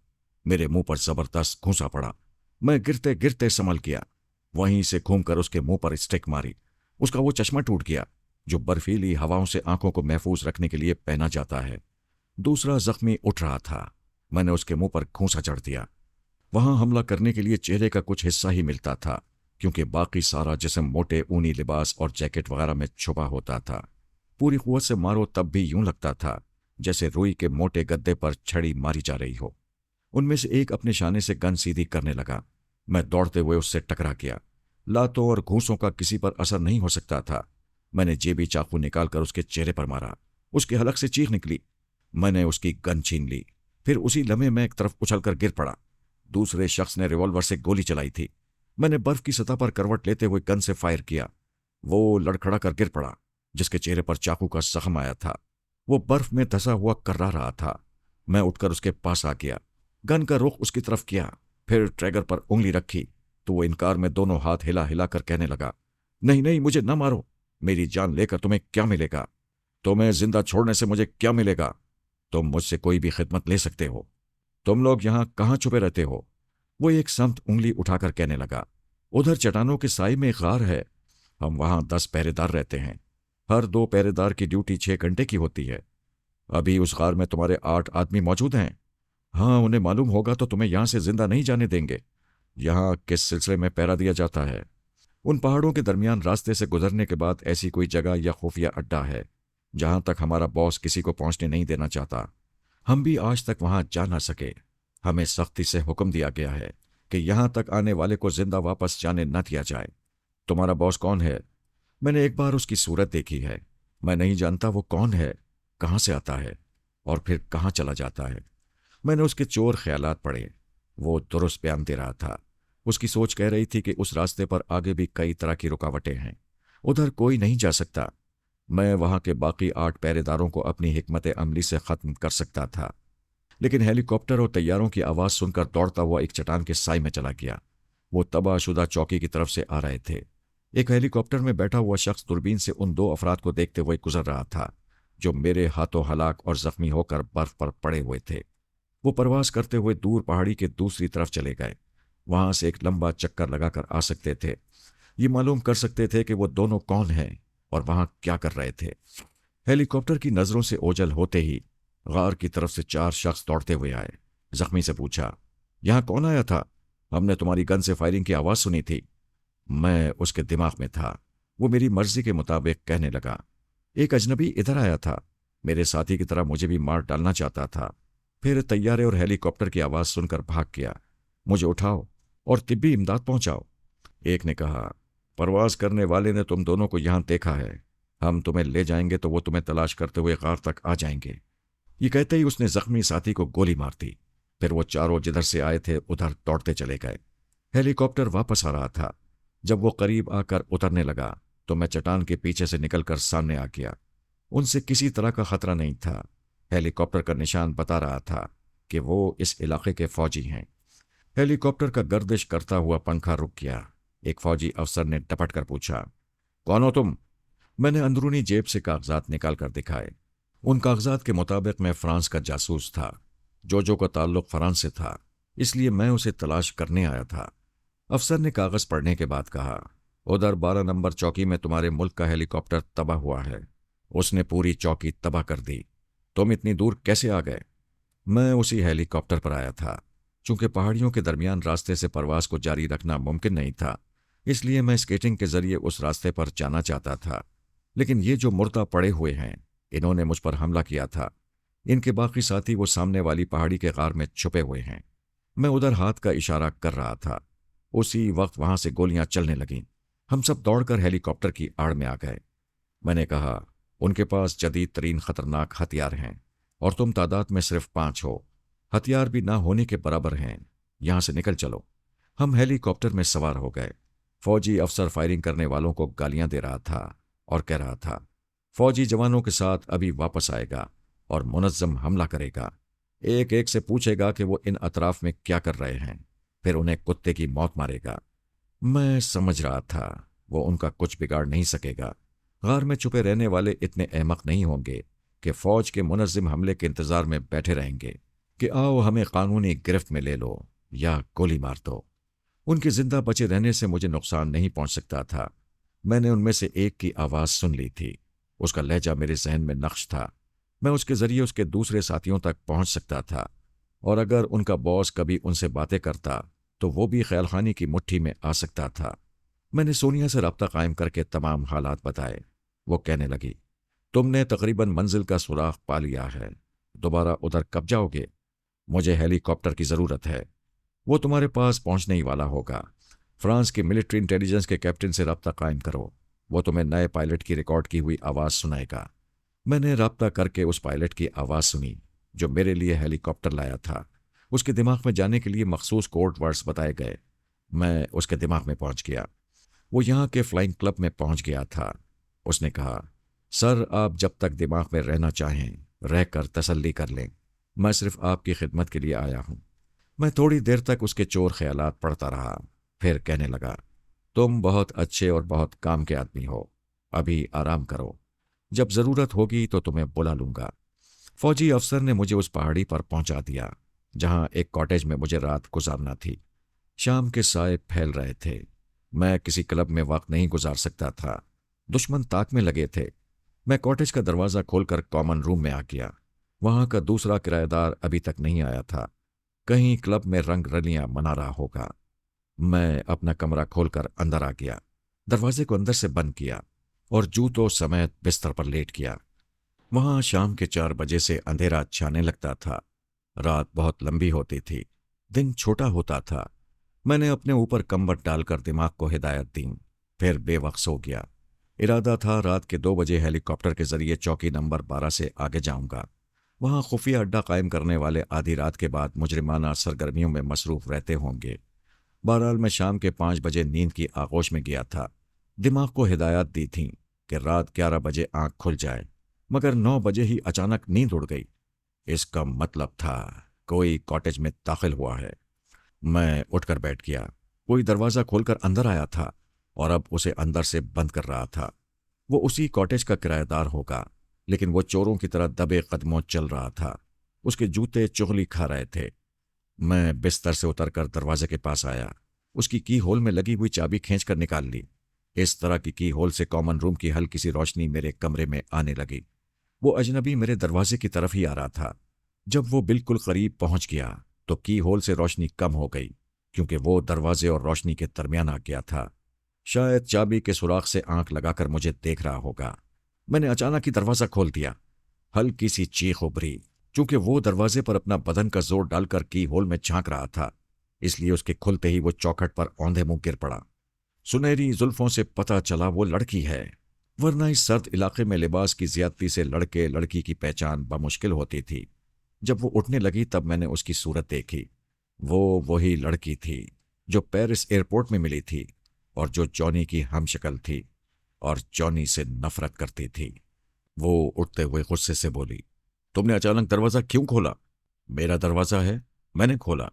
मेरे मुंह पर जबरदस्त घूंसा पड़ा। मैं गिरते गिरते संभल गया। वहीं से घूमकर उसके मुंह पर स्टिक मारी। उसका वो चश्मा टूट गया जो बर्फीली हवाओं से आंखों को महफूज रखने के लिए पहना जाता है। दूसरा जख्मी उठ रहा था। मैंने उसके मुंह पर घूंसा चढ़ दिया। वहां हमला करने के लिए चेहरे का कुछ हिस्सा ही मिलता था क्योंकि बाकी सारा जिस्म मोटे ऊनी लिबास और जैकेट वगैरह में छुपा होता था। पूरी कुव्वत से मारो तब भी यूं लगता था जैसे रुई के मोटे गद्दे पर छड़ी मारी जा रही हो। उनमें से एक अपने शाने से गन सीधी करने लगा। मैं दौड़ते हुए उससे टकरा गया। लातों और घूंसों का किसी पर असर नहीं हो सकता था। मैंने जेबी चाकू निकालकर उसके चेहरे पर मारा। उसके हलक से चीख निकली। मैंने उसकी गन छीन ली। फिर उसी लम्हे में एक तरफ उछलकर गिर पड़ा। दूसरे शख्स ने रिवॉल्वर से गोली चलाई थी। मैंने बर्फ की सतह पर करवट लेते हुए गन से फायर किया। वो लड़खड़ा कर गिर पड़ा, जिसके चेहरे पर चाकू का जख्म आया था। वो बर्फ में धंसा हुआ कर्रा रहा था। मैं उठकर उसके पास आ गया, गन का रुख उसकी तरफ किया, फिर ट्रैगर पर उंगली रखी तो वो इनकार में दोनों हाथ हिला हिला कर कहने लगा, नहीं नहीं, मुझे न मारो। मेरी जान लेकर तुम्हें क्या मिलेगा? तुम्हें जिंदा छोड़ने से मुझे क्या मिलेगा? तुम मुझसे कोई भी खिदमत ले सकते हो। तुम लोग यहां कहां छुपे रहते हो? वो एक संत उंगली उठाकर कहने लगा, उधर चट्टानों के साई में एक गार है। हम वहां 10 पहरेदार रहते हैं। हर 2 पहरेदार की ड्यूटी 6 घंटे की होती है। अभी उस गार में तुम्हारे 8 आदमी मौजूद हैं। हाँ, उन्हें मालूम होगा तो तुम्हें यहां से जिंदा नहीं जाने देंगे। यहां किस सिलसिले में पहरा दिया जाता है? उन पहाड़ों के दरमियान रास्ते से गुजरने के बाद ऐसी कोई जगह या खुफिया अड्डा है जहां तक हमारा बॉस किसी को पहुंचने नहीं देना चाहता। हम भी आज तक वहां जा ना सके। हमें सख्ती से हुक्म दिया गया है कि यहां तक आने वाले को जिंदा वापस जाने न दिया जाए। तुम्हारा बॉस कौन है? मैंने एक बार उसकी सूरत देखी है। मैं नहीं जानता वो कौन है, कहां से आता है और फिर कहां चला जाता है। मैंने उसके चोर ख्यालात पढ़े। वो दुरुस्त बयान दे रहा था। उसकी सोच कह रही थी कि उस रास्ते पर आगे भी कई तरह की रुकावटें हैं, उधर कोई नहीं जा सकता। मैं वहां के बाकी 8 पहरेदारों को अपनी हिकमत अमली से खत्म कर सकता था। लेकिन हेलीकॉप्टर और तैयारों की आवाज सुनकर दौड़ता हुआ एक चट्टान के साई में चला गया। वो तबाहशुदा चौकी की तरफ से आ रहे थे। एक हेलीकॉप्टर में बैठा हुआ शख्स दूरबीन से उन 2 अफराद को देखते हुए गुजर रहा था। जो मेरे हाथों हलाक और जख्मी होकर बर्फ पर पड़े हुए थे। वो परवास करते हुए दूर पहाड़ी के दूसरी तरफ चले गए। वहां से एक लंबा चक्कर लगाकर आ सकते थे। ये मालूम कर सकते थे कि वो दोनों कौन हैं और वहां क्या कर रहे थे। हेलीकॉप्टर की नजरों से ओझल होते ही गार की तरफ से 4 शख्स दौड़ते हुए आए। जख्मी से पूछा, यहां कौन आया था? हमने तुम्हारी गन से फायरिंग की आवाज सुनी थी। मैं उसके दिमाग में था। वो मेरी मर्जी के मुताबिक कहने लगा, एक अजनबी इधर आया था, मेरे साथी की तरह मुझे भी मार डालना चाहता था। फिर तैयारे और हेलीकॉप्टर की आवाज सुनकर भाग गया। मुझे उठाओ और तिब्बी इमदाद पहुंचाओ। एक ने कहा, परवाज करने वाले ने तुम दोनों को यहां देखा है। हम तुम्हें ले जाएंगे तो वो तुम्हें तलाश करते हुए गार तक आ जाएंगे। ये कहते ही उसने जख्मी साथी को गोली मार दी। फिर वो चारों जिधर से आए थे उधर दौड़ते चले गए। हेलीकॉप्टर वापस आ रहा था। जब वो करीब आकर उतरने लगा तो मैं चट्टान के पीछे से निकलकर सामने आ गया। उनसे किसी तरह का खतरा नहीं था। हेलीकॉप्टर का निशान बता रहा था कि वो इस इलाके के फौजी हैं। हेलीकॉप्टर का गर्दिश करता हुआ पंखा रुक गया। एक फौजी अफसर ने टपट कर पूछा, कौन हो तुम? मैंने अंदरूनी जेब से कागजात निकाल कर दिखाए। उन कागजात के मुताबिक मैं फ्रांस का जासूस था। जोजो का ताल्लुक फ्रांस से था, इसलिए मैं उसे तलाश करने आया था। अफसर ने कागज पढ़ने के बाद कहा, उधर 12 नंबर चौकी में तुम्हारे मुल्क का हेलीकॉप्टर तबाह हुआ है। उसने पूरी चौकी तबाह कर दी। तुम इतनी दूर कैसे आ गए? मैं उसी हेलीकॉप्टर पर आया था। चूंकि पहाड़ियों के दरमियान रास्ते से परवास को जारी रखना मुमकिन नहीं था, इसलिए मैं स्केटिंग के जरिए उस रास्ते पर जाना चाहता था। लेकिन ये जो मुर्दा पड़े हुए हैं, इन्होंने मुझ पर हमला किया था। इनके बाकी साथी वो सामने वाली पहाड़ी के गार में छुपे हुए हैं। मैं उधर हाथ का इशारा कर रहा था। उसी वक्त वहां से गोलियां चलने लगीं। हम सब दौड़कर हेलीकॉप्टर की आड़ में आ गए। मैंने कहा, उनके पास जदीद तरीन खतरनाक हथियार हैं और तुम तादाद में सिर्फ 5 हो। हथियार भी ना होने के बराबर हैं। यहां से निकल चलो। हम हेलीकॉप्टर में सवार हो गए। फौजी अफसर फायरिंग करने वालों को गालियां दे रहा था और कह रहा था, फौजी जवानों के साथ अभी वापस आएगा और मुनज्जम हमला करेगा। एक एक से पूछेगा कि वो इन अतराफ में क्या कर रहे हैं, फिर उन्हें कुत्ते की मौत मारेगा। मैं समझ रहा था वो उनका कुछ बिगाड़ नहीं सकेगा। गार में छुपे रहने वाले इतने अहमक नहीं होंगे कि फौज के मुनज्जिम हमले के इंतजार में बैठे रहेंगे कि आओ हमें कानूनी गिरफ्त में ले लो या गोली मार दो। उनके जिंदा बचे रहने से मुझे नुकसान नहीं पहुंच सकता था। मैंने उनमें से एक की आवाज सुन ली थी। उसका लहजा मेरे जहन में नक्श था। मैं उसके जरिए उसके दूसरे साथियों तक पहुंच सकता था, और अगर उनका बॉस कभी उनसे बातें करता तो वो भी ख्यालखानी की मुट्ठी में आ सकता था। मैंने सोनिया से रब्ता कायम करके तमाम हालात बताए। वो कहने लगी, तुमने तकरीबन मंजिल का सुराग पा लिया है। दोबारा उधर कब जाओगे? मुझे हेलीकॉप्टर की जरूरत है। वो तुम्हारे पास पहुंचने ही वाला होगा। फ्रांस की मिलिट्री इंटेलिजेंस के कैप्टन से रब्ता कायम करो। वो तुम्हें नए पायलट की रिकॉर्ड की हुई आवाज सुनाएगा। मैंने रब्ता करके उस पायलट की आवाज सुनी जो मेरे लिए हेलीकॉप्टर लाया था। उसके दिमाग में जाने के लिए मखसूस कोड वर्ड्स बताए गए। मैं उसके दिमाग में पहुंच गया। वो यहाँ के फ्लाइंग क्लब में पहुंच गया था। उसने कहा, सर आप जब तक दिमाग में रहना चाहें रहकर तसल्ली कर लें। मैं सिर्फ आपकी खिदमत के लिए आया हूं। मैं थोड़ी देर तक उसके चोर ख्यालात पढ़ता रहा। फिर कहने लगा, तुम बहुत अच्छे और बहुत काम के आदमी हो। अभी आराम करो। जब जरूरत होगी तो तुम्हें बुला लूंगा। फौजी अफसर ने मुझे उस पहाड़ी पर पहुंचा दिया जहां एक कॉटेज में मुझे रात गुजारना थी। शाम के साए फैल रहे थे। मैं किसी क्लब में वक्त नहीं गुजार सकता था। दुश्मन ताक में लगे थे। मैं कॉटेज का दरवाजा खोलकर कॉमन रूम में आ गया। वहां का दूसरा किराएदार अभी तक नहीं आया था। कहीं क्लब में रंग रलियां मना रहा होगा। मैं अपना कमरा खोलकर अंदर आ गया। दरवाजे को अंदर से बंद किया और जूतों समेत बिस्तर पर लेट गया। वहां शाम के 4 बजे से अंधेरा छाने लगता था। रात बहुत लंबी होती थी, दिन छोटा होता था। मैंने अपने ऊपर कंबल डालकर दिमाग को हिदायत दी, फिर बेवक्त सो गया। इरादा था रात के 2 बजे हेलीकॉप्टर के जरिए चौकी नंबर 12 से आगे जाऊंगा। वहां खुफिया अड्डा कायम करने वाले आधी रात के बाद मुजरिमाना सरगर्मियों में मसरूफ रहते होंगे। बहरहाल मैं शाम के 5 बजे नींद की आगोश में गया था। दिमाग को हिदायत दी थी कि रात 11 बजे आंख खुल जाए, मगर 9 बजे ही अचानक नींद उड़ गई। इसका मतलब था कोई कॉटेज में दाखिल हुआ है। मैं उठकर बैठ गया। कोई दरवाजा खोलकर अंदर आया था और अब उसे अंदर से बंद कर रहा था। वो उसी कॉटेज का किराएदार होगा, लेकिन वो चोरों की तरह दबे कदमों चल रहा था। उसके जूते चुगली खा रहे थे। मैं बिस्तर से उतरकर दरवाजे के पास आया। उसकी की होल में लगी हुई चाबी खींचकर निकाल ली। इस तरह की होल से कॉमन रूम की हल्की सी रोशनी मेरे कमरे में आने लगी। वो अजनबी मेरे दरवाजे की तरफ ही आ रहा था। जब वो बिल्कुल करीब पहुंच गया तो की होल से रोशनी कम हो गई, क्योंकि वो दरवाजे और रोशनी के दरमियान आ गया था। शायद चाबी के सुराख से आंख लगाकर मुझे देख रहा होगा। मैंने अचानक ही दरवाजा खोल दिया। हल्की सी चीख उभरी, क्योंकि वो दरवाजे पर अपना बदन का जोर डालकर की होल में झांक रहा था। इसलिए उसके खुलते ही वो चौखट पर औंधे मुंह गिर पड़ा। सुनहरी जुल्फों से पता चला वो लड़की है, वरना इस सर्द इलाके में लिबास की ज्यादती से लड़के लड़की की पहचान बमुश्किल होती थी। जब वो उठने लगी तब मैंने उसकी सूरत देखी। वो वही लड़की थी जो पेरिस एयरपोर्ट में मिली थी और जो जॉनी की हमशक्ल थी और जॉनी से नफरत करती थी। वो उठते हुए गुस्से से बोली, तुमने अचानक दरवाजा क्यों खोला? मेरा दरवाजा है, मैंने खोला।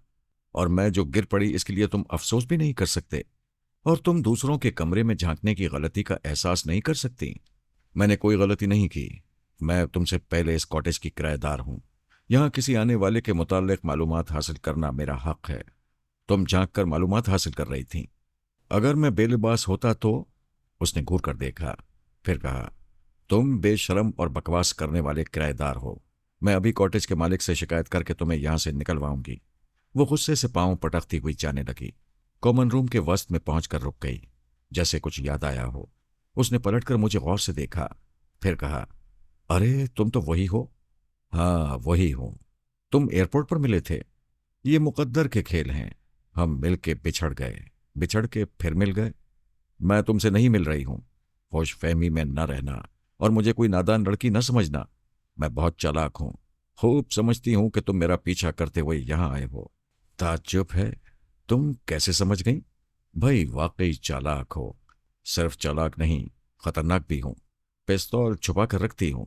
और मैं जो गिर पड़ी इसके लिए तुम अफसोस भी नहीं कर सकते? और तुम दूसरों के कमरे में झांकने की गलती का एहसास नहीं कर सकती? मैंने कोई गलती नहीं की। मैं तुमसे पहले इस कॉटेज की किराएदार हूं। यहां किसी आने वाले के मुताल्लिक मालूमात हासिल करना मेरा हक है। तुम झांक कर मालूमात हासिल कर रही थी। अगर मैं बेलिबास होता तो? उसने घूर कर देखा, फिर कहा, तुम बेशरम और बकवास करने वाले किराएदार हो। मैं अभी कॉटेज के मालिक से शिकायत करके तुम्हें यहां से निकलवाऊंगी। वो गुस्से से पांव पटकती हुई जाने लगी। कॉमन रूम के वस्त में पहुंचकर रुक गई, जैसे कुछ याद आया हो। उसने पलटकर मुझे गौर से देखा, फिर कहा, अरे तुम तो वही हो। हाँ वही हूं। तुम एयरपोर्ट पर मिले थे। ये मुकद्दर के खेल हैं। हम मिल के बिछड़ गए, बिछड़ के फिर मिल गए। मैं तुमसे नहीं मिल रही हूं। होश फहमी में न रहना और मुझे कोई नादान लड़की न समझना। मैं बहुत चालाक हूं। खूब समझती हूं कि तुम मेरा पीछा करते हुए यहां आए हो। ताज्जुब है, तुम कैसे समझ गई? भाई वाकई चालाक हो। सिर्फ चालाक नहीं, खतरनाक भी हूं। पिस्तौल छुपा कर रखती हूं।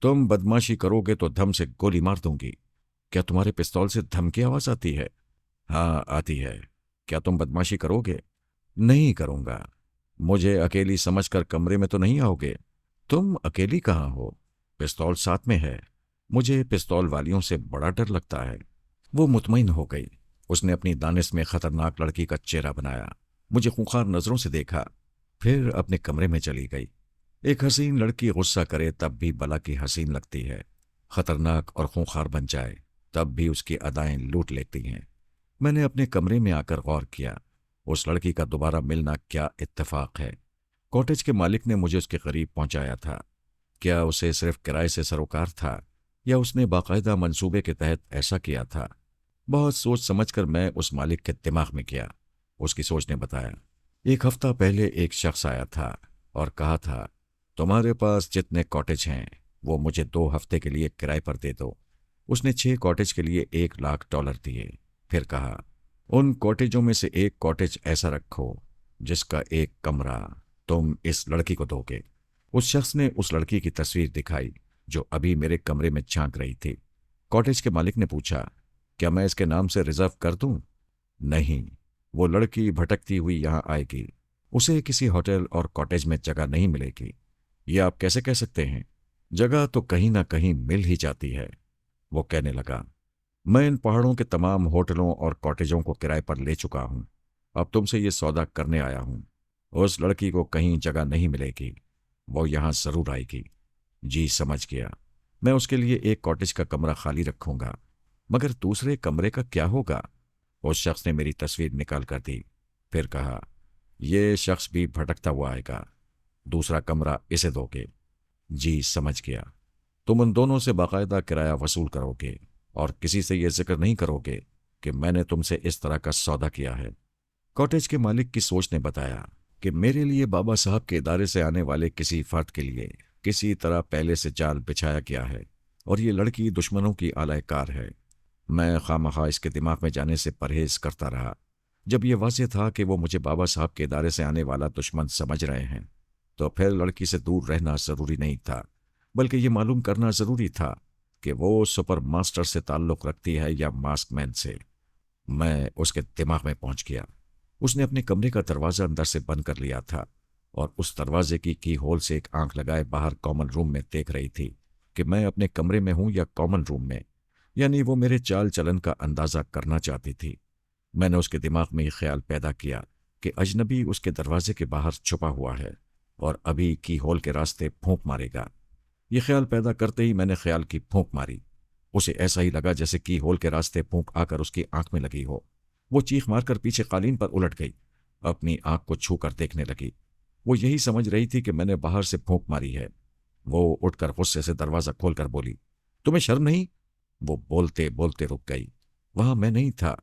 तुम बदमाशी करोगे तो धम से गोली मार दूंगी। क्या तुम्हारे पिस्तौल से धम की आवाज आती है? हाँ आती है। क्या तुम बदमाशी करोगे? नहीं करूंगा। मुझे अकेली समझकर कमरे में तो नहीं आओगे? तुम अकेली कहाँ हो? पिस्तौल साथ में है। मुझे पिस्तौल वालियों से बड़ा डर लगता है। वो मुतमईन हो गई। उसने अपनी दानिश में खतरनाक लड़की का चेहरा बनाया, मुझे खूंखार नजरों से देखा, फिर अपने कमरे में चली गई। एक हसीन लड़की गुस्सा करे तब भी बला की हसीन लगती है। खतरनाक और खूंखार बन जाए तब भी उसकी अदाएं लूट लेती हैं। मैंने अपने कमरे में आकर गौर किया। उस लड़की का दोबारा मिलना क्या इत्तेफाक है। कॉटेज के मालिक ने मुझे उसके करीब पहुंचाया था। क्या उसे सिर्फ किराए से सरोकार था या उसने बाकायदा मंसूबे के तहत ऐसा किया था? बहुत सोच समझकर मैं उस मालिक के दिमाग में गया। उसकी सोच ने बताया, एक हफ्ता पहले एक शख्स आया था और कहा था, तुम्हारे पास जितने कॉटेज हैं वो मुझे 2 हफ्ते के लिए किराए पर दे दो। उसने 6 कॉटेज के लिए $1 लाख दिए। फिर कहा, उन कॉटेजों में से एक कॉटेज ऐसा रखो जिसका एक कमरा तुम इस लड़की को दोगे। उस शख्स ने उस लड़की की तस्वीर दिखाई जो अभी मेरे कमरे में झांक रही थी। कॉटेज के मालिक ने पूछा, क्या मैं इसके नाम से रिजर्व कर दूं? नहीं, वो लड़की भटकती हुई यहां आएगी। उसे किसी होटल और कॉटेज में जगह नहीं मिलेगी। ये आप कैसे कह सकते हैं? जगह तो कहीं ना कहीं मिल ही जाती है। वो कहने लगा, मैं इन पहाड़ों के तमाम होटलों और कॉटेजों को किराए पर ले चुका हूं। अब तुमसे ये सौदा करने आया हूं। उस लड़की को कहीं जगह नहीं मिलेगी। वो यहां जरूर आएगी। जी समझ गया। मैं उसके लिए एक कॉटेज का कमरा खाली रखूंगा, मगर दूसरे कमरे का क्या होगा? उस शख्स ने मेरी तस्वीर निकाल कर दी, फिर कहा, यह शख्स भी भटकता हुआ आएगा। दूसरा कमरा इसे दोगे। जी समझ गया। तुम उन दोनों से बाकायदा किराया वसूल करोगे और किसी से यह जिक्र नहीं करोगे कि मैंने तुमसे इस तरह का सौदा किया है। कॉटेज के मालिक की सोच ने बताया कि मेरे लिए बाबा साहब के इदारे से आने वाले किसी फर्द के लिए किसी तरह पहले से जाल बिछाया गया है और ये लड़की दुश्मनों की आलायकार है। मैं खामखा इसके दिमाग में जाने से परहेज करता रहा। जब यह वाज़ेह था कि वो मुझे बाबा साहब के इदारे से आने वाला दुश्मन समझ रहे हैं, तो फिर लड़की से दूर रहना जरूरी नहीं था, बल्कि ये मालूम करना जरूरी था कि वो सुपर मास्टर से ताल्लुक रखती है या मास्क मैन से। मैं उसके दिमाग में पहुंच गया। उसने अपने कमरे का दरवाजा अंदर से बंद कर लिया था और उस दरवाजे की होल से एक आंख लगाए बाहर कॉमन रूम में देख रही थी। कि मैं अपने कमरे में हूं या कॉमन रूम में, यानी वो मेरे चाल चलन का अंदाजा करना चाहती थी। मैंने उसके दिमाग में ये ख्याल पैदा किया कि अजनबी उसके दरवाजे के बाहर छुपा हुआ है और अभी की होल के रास्ते फूंक मारेगा। ये ख्याल पैदा करते ही मैंने ख्याल की फूंक मारी। उसे ऐसा ही लगा जैसे की होल के रास्ते फूंक आकर उसकी आंख में लगी हो। वो चीख मारकर पीछे कालीन पर उलट गई, अपनी आंख को छू कर देखने लगी। वो यही समझ रही थी कि मैंने बाहर से फूंक मारी है। वो उठकर गुस्से से दरवाजा खोलकर बोली, तुम्हें शर्म नहीं? वो बोलते बोलते रुक गई। वहां मैं नहीं था।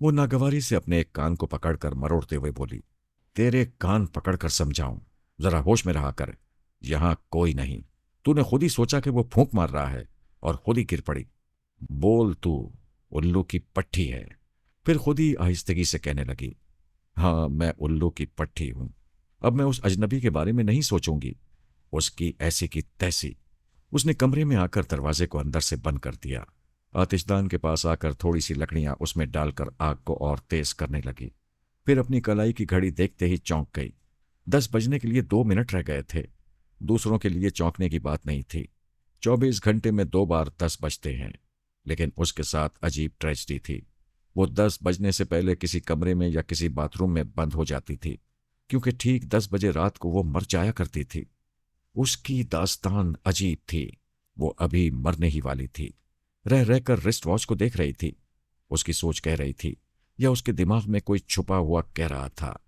वो नागवारी से अपने एक कान को पकड़कर मरोड़ते हुए बोली, तेरे कान पकड़कर समझाऊं, जरा होश में रहा कर। यहां कोई नहीं। तूने खुद ही सोचा कि वो फूंक मार रहा है और खुद ही गिर पड़ी। बोल तू, उल्लू की पट्टी है। फिर खुद ही आहिस्तगी से कहने लगी, हाँ मैं उल्लू की पट्टी हूं। अब मैं उस अजनबी के बारे में नहीं सोचूंगी, उसकी ऐसी की तैसी। उसने कमरे में आकर दरवाजे को अंदर से बंद कर दिया। आतिशदान के पास आकर थोड़ी सी लकड़ियां उसमें डालकर आग को और तेज करने लगी। फिर अपनी कलाई की घड़ी देखते ही चौंक गई। 10 बजने के लिए 2 मिनट रह गए थे। दूसरों के लिए चौंकने की बात नहीं थी। 24 घंटे में 2 बार 10 बजते हैं। लेकिन उसके साथ अजीब ट्रेजेडी थी। वो 10 बजने से पहले किसी कमरे में या किसी बाथरूम में बंद हो जाती थी, क्योंकि ठीक 10 बजे रात को वो मर जाया करती थी। उसकी दास्तान अजीब थी। वो अभी मरने ही वाली थी। रह रहकर रिस्ट वॉच को देख रही थी। उसकी सोच कह रही थी, या उसके दिमाग में कोई छुपा हुआ कह रहा था,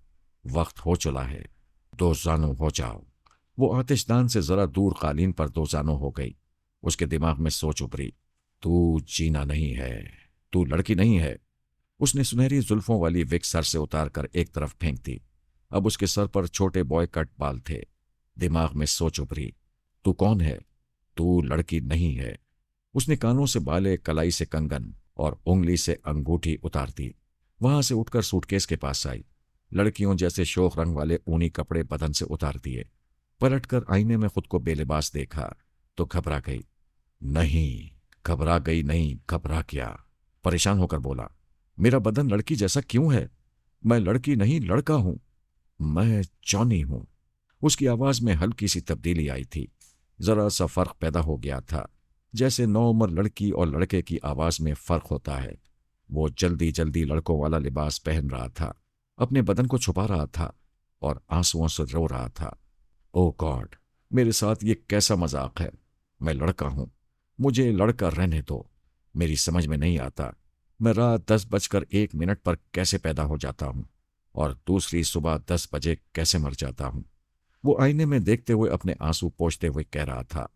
वक्त हो चला है, दो जानू हो जाओ। वो आतिशदान से जरा दूर कालीन पर दो जानू हो गई। उसके दिमाग में सोच उभरी, तू जीना नहीं है, तू लड़की नहीं है। उसने सुनहरी जुल्फों वाली विग सर से उतारकर एक तरफ फेंक दी। अब उसके सर पर छोटे बॉय कट बाल थे। दिमाग में सोच उभरी, तू कौन है? तू लड़की नहीं है। उसने कानों से बाले, कलाई से कंगन और उंगली से अंगूठी उतार दी। वहां से उठकर सूटकेस के पास आई। लड़कियों जैसे शोख रंग वाले ऊनी कपड़े बदन से उतार दिए। पलटकर आईने में खुद को बेलिबास देखा तो घबरा गई। नहीं, घबरा गई नहीं, घबरा गया। परेशान होकर बोला, मेरा बदन लड़की जैसा क्यों है? मैं लड़की नहीं, लड़का हूं। मैं जॉनी हूं। उसकी आवाज में हल्की सी तब्दीली आई थी। जरा सा फर्क पैदा हो गया था, जैसे नौउम्र लड़की और लड़के की आवाज में फर्क होता है। वो जल्दी जल्दी लड़कों वाला लिबास पहन रहा था, अपने बदन को छुपा रहा था और आंसुओं से रो रहा था। ओ गॉड, मेरे साथ ये कैसा मजाक है? मैं लड़का हूं, मुझे लड़का रहने दो। मेरी समझ में नहीं आता, मैं रात 10:01 पर कैसे पैदा हो जाता हूं और दूसरी सुबह 10 बजे कैसे मर जाता हूं। वो आईने में देखते हुए अपने आंसू पोंछते हुए कह रहा था,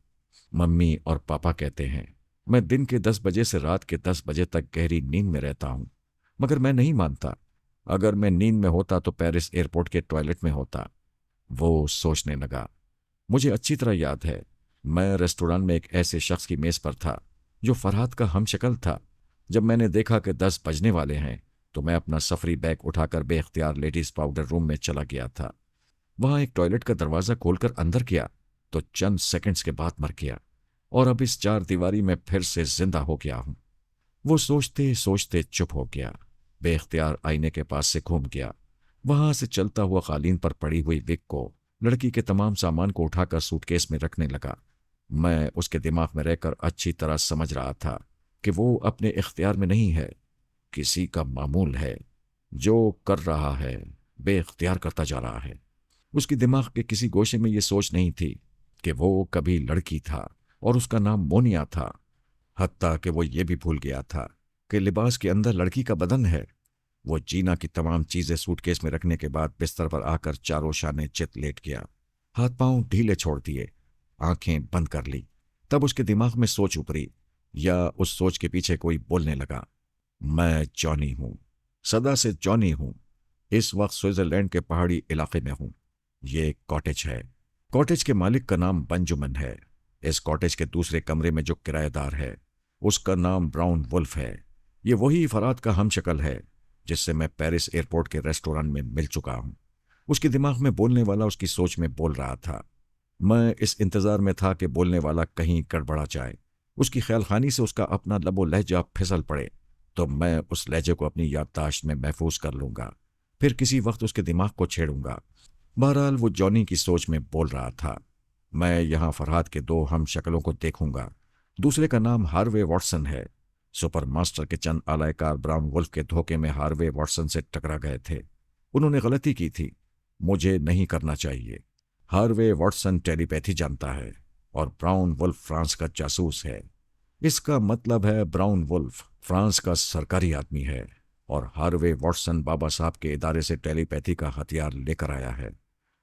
मम्मी और पापा कहते हैं मैं दिन के 10 बजे से रात के 10 बजे तक गहरी नींद में रहता हूं, मगर मैं नहीं मानता। अगर मैं नींद में होता तो पेरिस एयरपोर्ट के टॉयलेट में होता। वो सोचने लगा, मुझे अच्छी तरह याद है, मैं रेस्टोरेंट में एक ऐसे शख्स की मेज पर था जो फरहाद का हमशक्ल था। जब मैंने देखा कि 10 बजने वाले हैं तो मैं अपना सफरी बैग उठाकर बेख्तियार लेडीज पाउडर रूम में चला गया था। वहां एक टॉयलेट का दरवाजा खोलकर अंदर गया तो चंद सेकंड्स के बाद मर गया और अब इस चार दीवारी में फिर से जिंदा हो गया हूं। वो सोचते सोचते चुप हो गया। बेख्तियार आईने के पास से घूम गया। वहां से चलता हुआ कालीन पर पड़ी हुई विग को, लड़की के तमाम सामान को उठाकर सूटकेस में रखने लगा। मैं उसके दिमाग में रहकर अच्छी तरह समझ रहा था कि वो अपने इख्तियार में नहीं है, किसी का मामूल है। जो कर रहा है बेख्तियार करता जा रहा है। उसके दिमाग के किसी गोशे में ये सोच नहीं थी कि वो कभी लड़की था और उसका नाम मोनिया था। हत्ता कि वो ये भी भूल गया था कि लिबास के अंदर लड़की का बदन है। वो जीना की तमाम चीजें सूटकेस में रखने के बाद बिस्तर पर आकर चारों शाने चित लेट गया। हाथ पांव ढीले छोड़ दिए, आंखें बंद कर ली। तब उसके दिमाग में सोच उभरी, या उस सोच के पीछे कोई बोलने लगा, मैं जॉनी हूं, सदा से जॉनी हूं। इस वक्त स्विट्जरलैंड के पहाड़ी इलाके में हूं। ये एक कॉटेज है। कॉटेज के मालिक का नाम बंजुमन है। इस कॉटेज के दूसरे कमरे में जो किराएदार है उसका नाम ब्राउन वुल्फ है। ये वही फराद का हमशक्ल है जिससे मैं पेरिस एयरपोर्ट के रेस्टोरेंट में मिल चुका हूं। उसके दिमाग में बोलने वाला उसकी सोच में बोल रहा था। मैं इस इंतजार में था कि बोलने वाला कहीं गड़बड़ा जाए, उसकी ख्यालखानी से उसका अपना लबो लहजा फिसल पड़े, तो मैं उस लहजे को अपनी याददाश्त में महफूज कर लूंगा, फिर किसी वक्त उसके दिमाग को छेड़ूंगा। बहरहाल वो जॉनी की सोच में बोल रहा था। मैं यहाँ फरहाद के दो हम शक्लों को देखूंगा। दूसरे का नाम हार्वे वॉटसन है। सुपर मास्टर के चंद आलायकार ब्राउन वुल्फ के धोखे में हार्वे वॉटसन से टकरा गए थे। उन्होंने गलती की थी, मुझे नहीं करना चाहिए। हार्वे वॉटसन टेलीपैथी जानता है और ब्राउन वुल्फ फ्रांस का जासूस है। इसका मतलब है ब्राउन वुल्फ फ्रांस का सरकारी आदमी है और हार्वे वॉटसन बाबा साहब के इदारे से टेलीपैथी का हथियार लेकर आया है।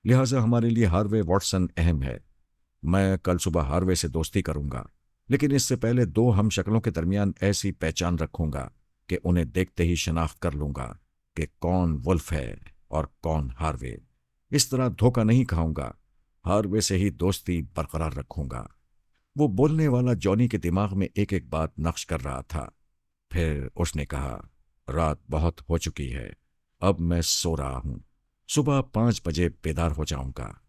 लिहाजा हमारे लिए हार्वे वॉटसन अहम है। मैं कल सुबह हार्वे से दोस्ती करूंगा, लेकिन इससे पहले दो हम शक्लों के दरमियान ऐसी पहचान रखूंगा कि उन्हें देखते ही शनाख्त कर लूंगा कि कौन वुल्फ है और कौन हार्वे। इस तरह धोखा नहीं खाऊंगा, हार्वे से ही दोस्ती बरकरार रखूंगा। वो बोलने वाला जॉनी के दिमाग में एक एक बात नक्श कर रहा था। फिर उसने कहा, रात बहुत हो चुकी है, अब मैं सो रहा हूं। सुबह 5 बजे बेदार हो जाऊंगा।